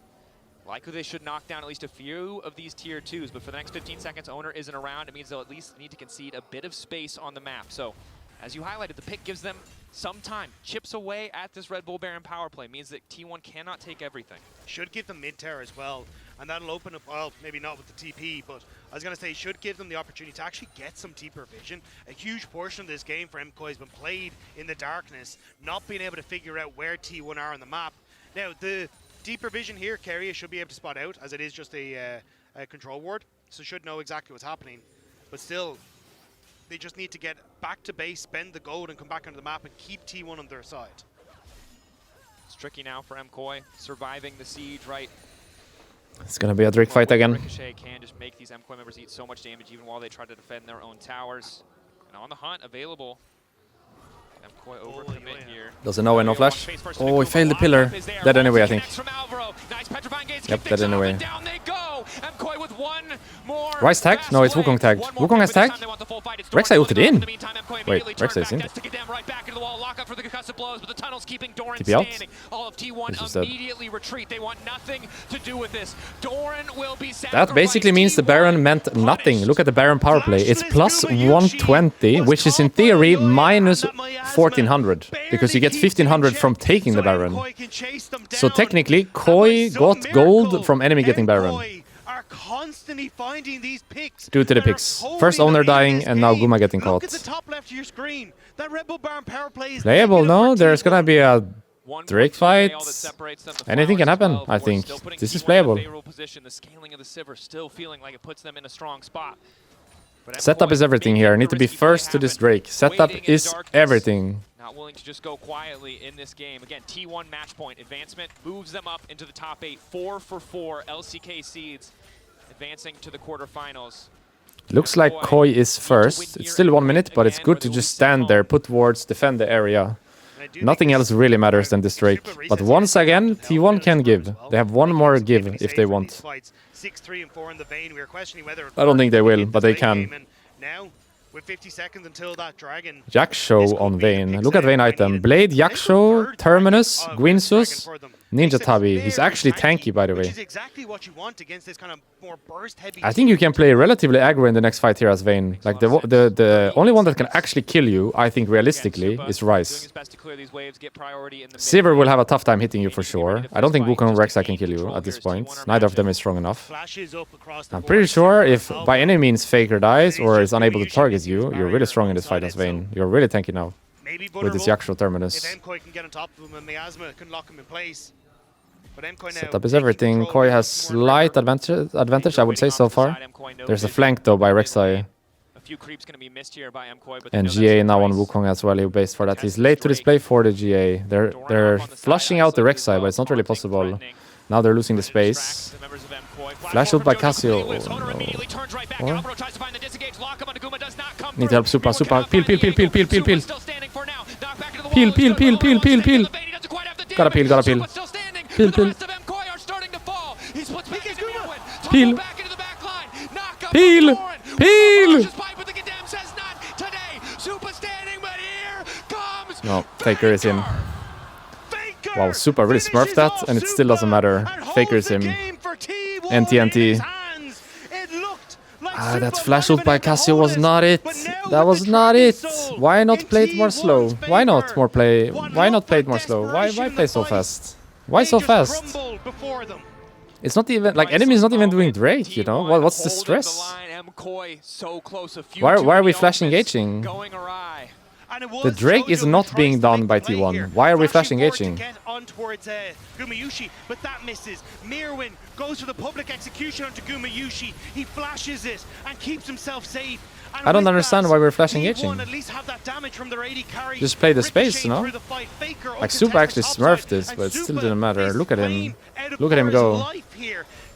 C: Likely they should knock down at least a few of these tier 2s, but for the next 15 seconds, Owner isn't around. It means they'll at least need to concede a bit of space on the map. So, as you highlighted, the pick gives them some time. Chips away at this Red Bull Baron power play. Means that T1 cannot take everything.
A: Should give them mid-tower as well. And that'll open up, well, maybe not with the TP, but I was going to say, should give them the opportunity to actually get some deeper vision. A huge portion of this game for Mkoi has been played in the darkness, not being able to figure out where T1 are on the map. Now, the deeper vision here, Keria should be able to spot out, as it is just a control ward, so should know exactly what's happening. But still, they just need to get back to base, spend the gold, and come back onto the map and keep T1 on their side.
C: It's tricky now for Mkoi, surviving the siege, right?
B: It's gonna be a Drake fight again.
C: Ricochet can just make these Mkoi members eat so much damage even while they try to defend their own towers. And on the hunt, available. Mkoi overcommit here.
B: Doesn't know, no flash. Oh, he failed the pillar. Dead anyway, I think. Yep, dead anyway. Ryze tagged? No, it's Wukong tagged. Wukong has tagged? Rek'Sai ulted in. Wait, Rek'Sai is in. TP out. This is dead. That basically means the Baron meant nothing. Look at the Baron power play. It's plus 120, which is in theory minus 1400, because you get 1500 from taking the Baron. So technically, Koi got gold from enemy getting Baron.
A: Constantly finding these picks.
B: Due to the picks. First Owner dying and now Guma getting caught.
A: Look at the top left of your screen. That Red Bull Baron power play is
B: playable, no? There's gonna be a Drake fight. Anything can happen, I think. This is playable.
C: The scaling of the Sivir still feeling like it puts them in a strong spot.
B: Setup is everything here. Need to be first to this Drake. Setup is everything.
C: Not willing to just go quietly in this game. Again, T1 match point advancement moves them up into the top 8. 4 for 4 LCK seeds advancing to the quarterfinals.
B: Looks like Koi is first. It's still 1 minute, but it's good to just stand there, put wards, defend the area. Nothing else really matters than this Drake. But once again, T1 can give. They have one more give if they want. I don't think they will, but they can.
A: With 50 seconds until that dragon.
B: Yaksho on Vayne. Look at Vayne item. Blade, Yaksho, Terminus, Gwynsus, Ninja Tabi. He's actually tanky, by the way. I think you can play relatively aggro in the next fight here as Vayne. Like the only one that can actually kill you, I think realistically, is Ryze. Sivir will have a tough time hitting you for sure. I don't think Wukong or Rek'Sai can kill you at this point. Neither of them is strong enough. I'm pretty sure if by any means Faker dies or is unable to target you, you're really strong in this fight as Vayne. You're really tanky now with this Yaksho Terminus. Setup is everything. Koi has slight advantage, I would say, so far. There's a flank, though, by Rek'Sai.
C: few creeps going to be missed here by Mkoi, but
B: And GA now on Wukong as well. He based for that. He's late to display for the GA. They're flushing out the Rek'Sai, but it's not really possible. Now they're losing the space. Flash out by Cassio. Oh, no. Need help, Supa, Supa. Peel. Peel. Gotta peel. Peel. No, Faker is in. Wow, Supa really smurfed that, and it still doesn't matter. Faker is in. NT. That flash ult by Cassio was not it. That was not it. Why not play it more slow? Why not play it more slow? Why play so fast? Why so fast? It's not even like enemy is not even doing Drake, you know? What's the stress? Why are we flash engaging? The Drake is not being done by T1. Why are we flash engaging?
A: But that misses. Mirwin goes for the public execution onto Gumayushi. He flashes it and keeps himself safe.
B: I don't understand why we're flash engaging. Just play the space, no? Like Supa actually smurfed this, but it still didn't matter. Look at him. Look at him go.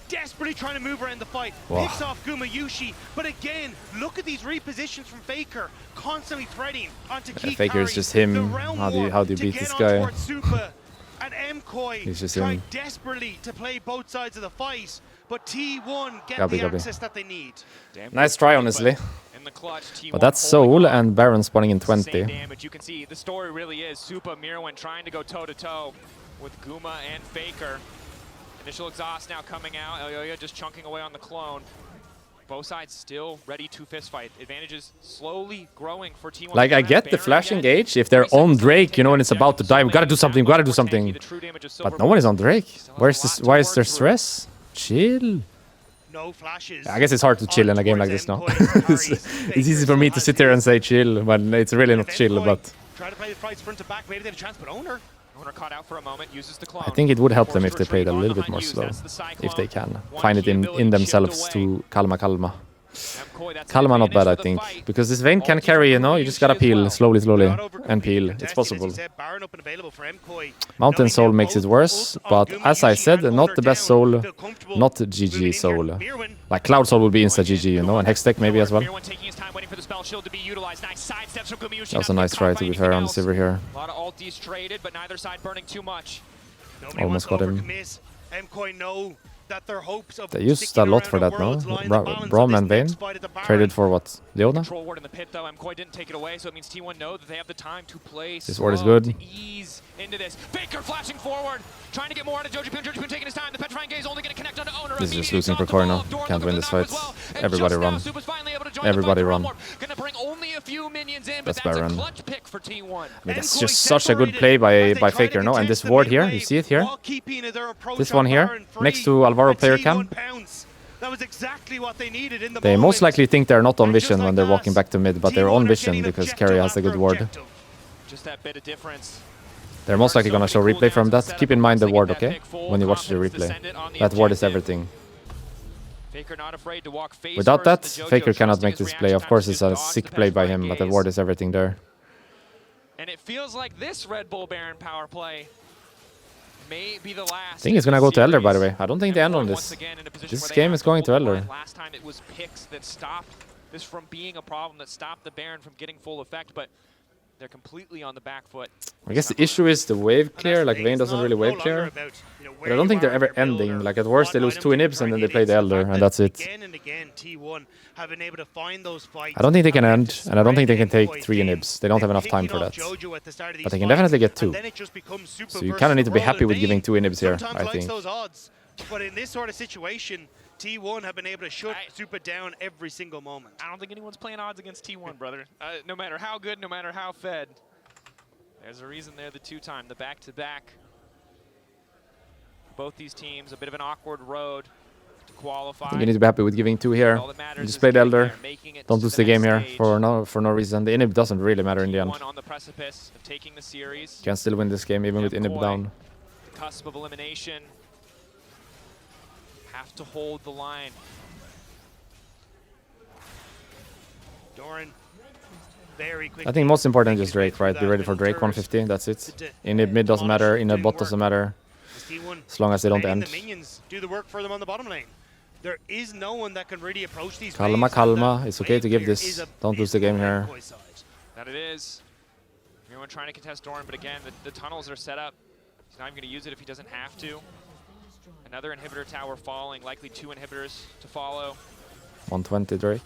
A: Desperately trying to move around the fight, picks off Gumayushi, but again, look at these repositions from Faker, constantly threading onto key
B: Faker is just him. How do you beat this guy?
A: And Mkoi
B: He's just
A: tried desperately to play both sides of the fight, but T1 get the access that they need.
B: Nice try, honestly. But that's Soul and Baron spawning in 20.
C: You can see the story really is Supa Mirwin trying to go toe-to-toe with Guma and Faker. Initial exhaust now coming out. Elyoya just chunking away on the clone. Both sides still ready to fist fight. Advantages slowly growing for T1.
B: Like, I get the flash engage if they're on Drake, you know, and it's about to die. We gotta do something, But no one is on Drake. Where's this? Why is there stress? Chill.
A: No flashes.
B: I guess it's hard to chill in a game like this now. It's easy for me to sit there and say chill, but it's really not chill, but...
A: Try to play the fights front to back, maybe they have a chance, but Owner
C: caught out for a moment, uses the clone.
B: I think it would help them if they played a little bit more slow. If they can. Find it in themselves to Kalma. Kalma not bad, I think. Because this Vayne can carry, you know? You just gotta peel slowly, and peel. It's possible. Mountain Soul makes it worse, but as I said, not the best Soul, not GG Soul. Like Cloud Soul would be insta GG, you know? And Hextech maybe as well. That was a nice try, to be fair, on the Sivir here. Almost got him. They used a lot for that, no? Brom and Vayne traded for what? Leona? This ward is good.
C: Faker flashing forward, trying to get more out of Jojipun. Jojipun taking his time. The petrifying gaze only going to connect onto Owner.
B: This is just losing for Mkoi now. Can't win this fight. Everybody run. Everybody run. That's Baron. I mean, that's just such a good play by Faker, no? And this ward here, you see it here? This one here, next to Alvaro player cam. They most likely think they're not on vision when they're walking back to mid, but they're on vision because Carry has a good ward.
C: Just that bit of difference.
B: They're most likely gonna show replay from that. Keep in mind the ward, okay? When you watch the replay. That ward is everything. Without that, Faker cannot make this play. Of course, it's a sick play by him, but the ward is everything there.
C: And it feels like this Red Bull Baron power play may be the last.
B: I think it's gonna go to Elder, by the way. I don't think they end on this. This game is going to Elder.
C: Last time it was picks that stopped this from being a problem, that stopped the Baron from getting full effect, but they're completely on the back foot.
B: I guess the issue is the wave clear, like Vayne doesn't really wave clear. But I don't think they're ever ending. Like at worst they lose 2 inhibs and then they play the Elder and that's it. I don't think they can end, and I don't think they can take 3 inhibs. They don't have enough time for that. But they can definitely get 2. So you kind of need to be happy with giving 2 inhibs here, I think.
A: But in this sort of situation, T1 have been able to shut Supa down every single moment.
C: I don't think anyone's playing odds against T1, brother. No matter how good, no matter how fed. There's a reason they're the 2-time, the back-to-back. Both these teams, a bit of an awkward road to qualify.
B: I think you need to be happy with giving 2 here. You just play the Elder. Don't lose the game here for no reason. The inhib doesn't really matter in the end.
C: On the precipice of taking the series.
B: Can still win this game even with inhib down.
C: The cusp of elimination. Have to hold the line.
A: Doran very quickly.
B: I think most important is Drake, right?
A: That
B: Be ready for
A: middle
B: Drake
A: turret.
B: 150. That's it. In mid doesn't matter. In a bot doesn't matter.
A: T1
B: As long as they don't
A: letting
B: end.
A: the minions do the work for them on the bottom lane. There is no one that can really approach these
B: Calma,
A: waves,
B: calma.
A: and
B: It's okay to give
A: wave clear
B: this.
A: is
B: Don't lose the game
A: abysmal
B: here.
A: on Mkoi side.
C: That it is. Everyone trying to contest Doran, but again, the tunnels are set up. He's not even going to use it if he doesn't have to. Another inhibitor tower falling, likely 2 inhibitors to follow.
B: 120 Drake.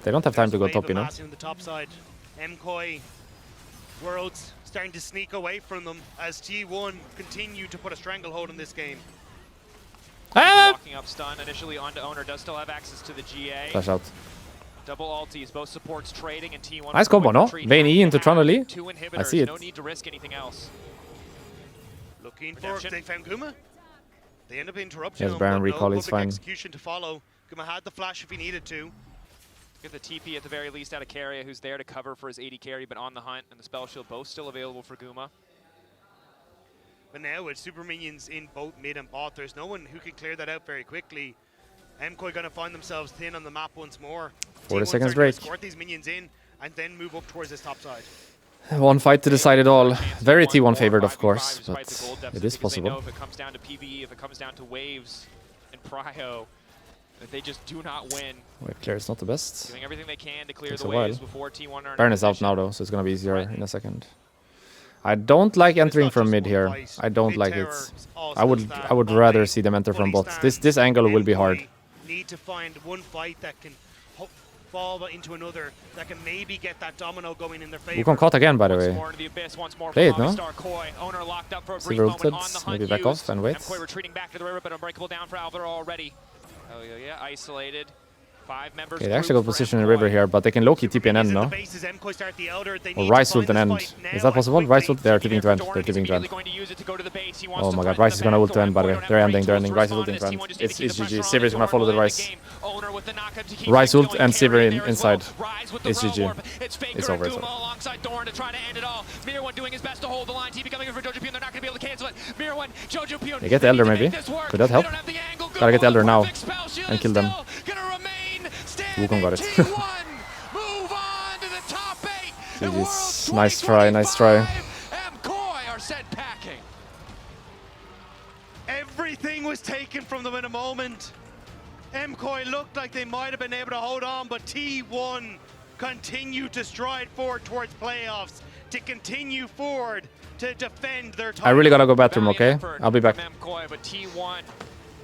B: They don't have time to go
A: There's a
B: top,
A: wave
B: you know.
A: of massing on the top side. Mkoi Worlds starting to sneak away from them as T1 continue to put a stranglehold in this game.
B: Ah!
C: Walking up stun initially onto Owner, does still have access to the GA.
B: Flash out.
C: Double ultis, both supports trading, and T1.
B: Nice combo, no? Vayne E into Tronoli.
C: 2 inhibitors,
B: I see it.
C: no need to risk anything else.
A: Looking for,
C: Redemption.
A: they found Guma. They end up interrupting
B: Yes,
A: him,
B: Baron
A: but
B: recall
A: no
B: is
A: public
B: fine.
A: execution to follow. Guma had the flash if he needed to.
C: Get the TP at the very least out of Carrier, who's there to cover for his AD carry, but on the hunt, and the spell shield both still available for Guma.
A: But now with super minions in both mid and bot, there's no one who can clear that out very quickly. Mkoi going to find themselves thin on the map once more.
B: 40
A: T1
B: seconds
A: starting to
B: break.
A: escort these minions in and then move up towards this top side.
B: One fight to decide it all. Very T1 favored, of
C: 5v5
B: course,
C: despite
B: but
C: the gold
B: it
C: deficit,
B: is
C: because they know
B: possible.
C: if it comes down to PvE, if it comes down to waves and prio, that they just do not win.
B: Wave clear is not the best.
C: Doing everything they can to clear
B: Takes
C: the
B: a while.
C: waves before T1 are in
B: Baron is out
C: position.
B: now though, so it's gonna be easier in a second. I don't like entering
A: not
B: from
A: just
B: mid
A: one
B: here.
A: fight.
B: I don't
A: Mid
B: like
A: tower
B: it.
A: is all
B: I would
A: still
B: I would
A: stand.
B: rather
A: Bot
B: see them enter from
A: fully
B: bot. This
A: stands.
B: angle will be hard.
A: Mkoi need to find one fight that can fall into another, that can maybe get that domino going in their favor.
B: Wukong caught again, by the
C: Once
B: way.
C: more into the abyss, once more
B: Play
C: from
B: it, no?
C: Star Koi. Owner locked up for a brief
B: Silver
C: moment
B: ulted,
C: on the hunt
B: maybe back off
C: used.
B: and wait.
C: Mkoi retreating back to the river, but unbreakable down for Alvaro already. Oh yeah, isolated. 5 members.
B: Okay, they actually got position in river here, but they can low-key TP and end, no? Or Rise ult and end. Is that possible? Rise ult? They're tipping to end. They're tipping to end. Oh my god, Rise is gonna ult to end, by the way. They're ending, Rise is ulting to end. It's GG. Sivir is gonna follow the Rise. Rise ult and Sivir inside. It's GG. It's over, it's over.
C: Alongside Doran to try to end it all. Mirwan doing his best to hold the line. TP coming in for Jojo Pion. They're not going to be able to cancel it. Mirwan, Jojo Pion.
B: They get the Elder maybe. Could that help? Gotta get the Elder now and kill them. Wukong got it.
C: Move on to the top 8.
B: GG's. Nice try, nice try.
C: Mkoi are sent packing.
A: Everything was taken from them in a moment. Mkoi looked like they might have been able to hold on, but T1 continue to stride forward towards playoffs, to continue forward to defend their title.
B: I really gotta go bathroom, okay? I'll be back.
C: Mkoi, but T1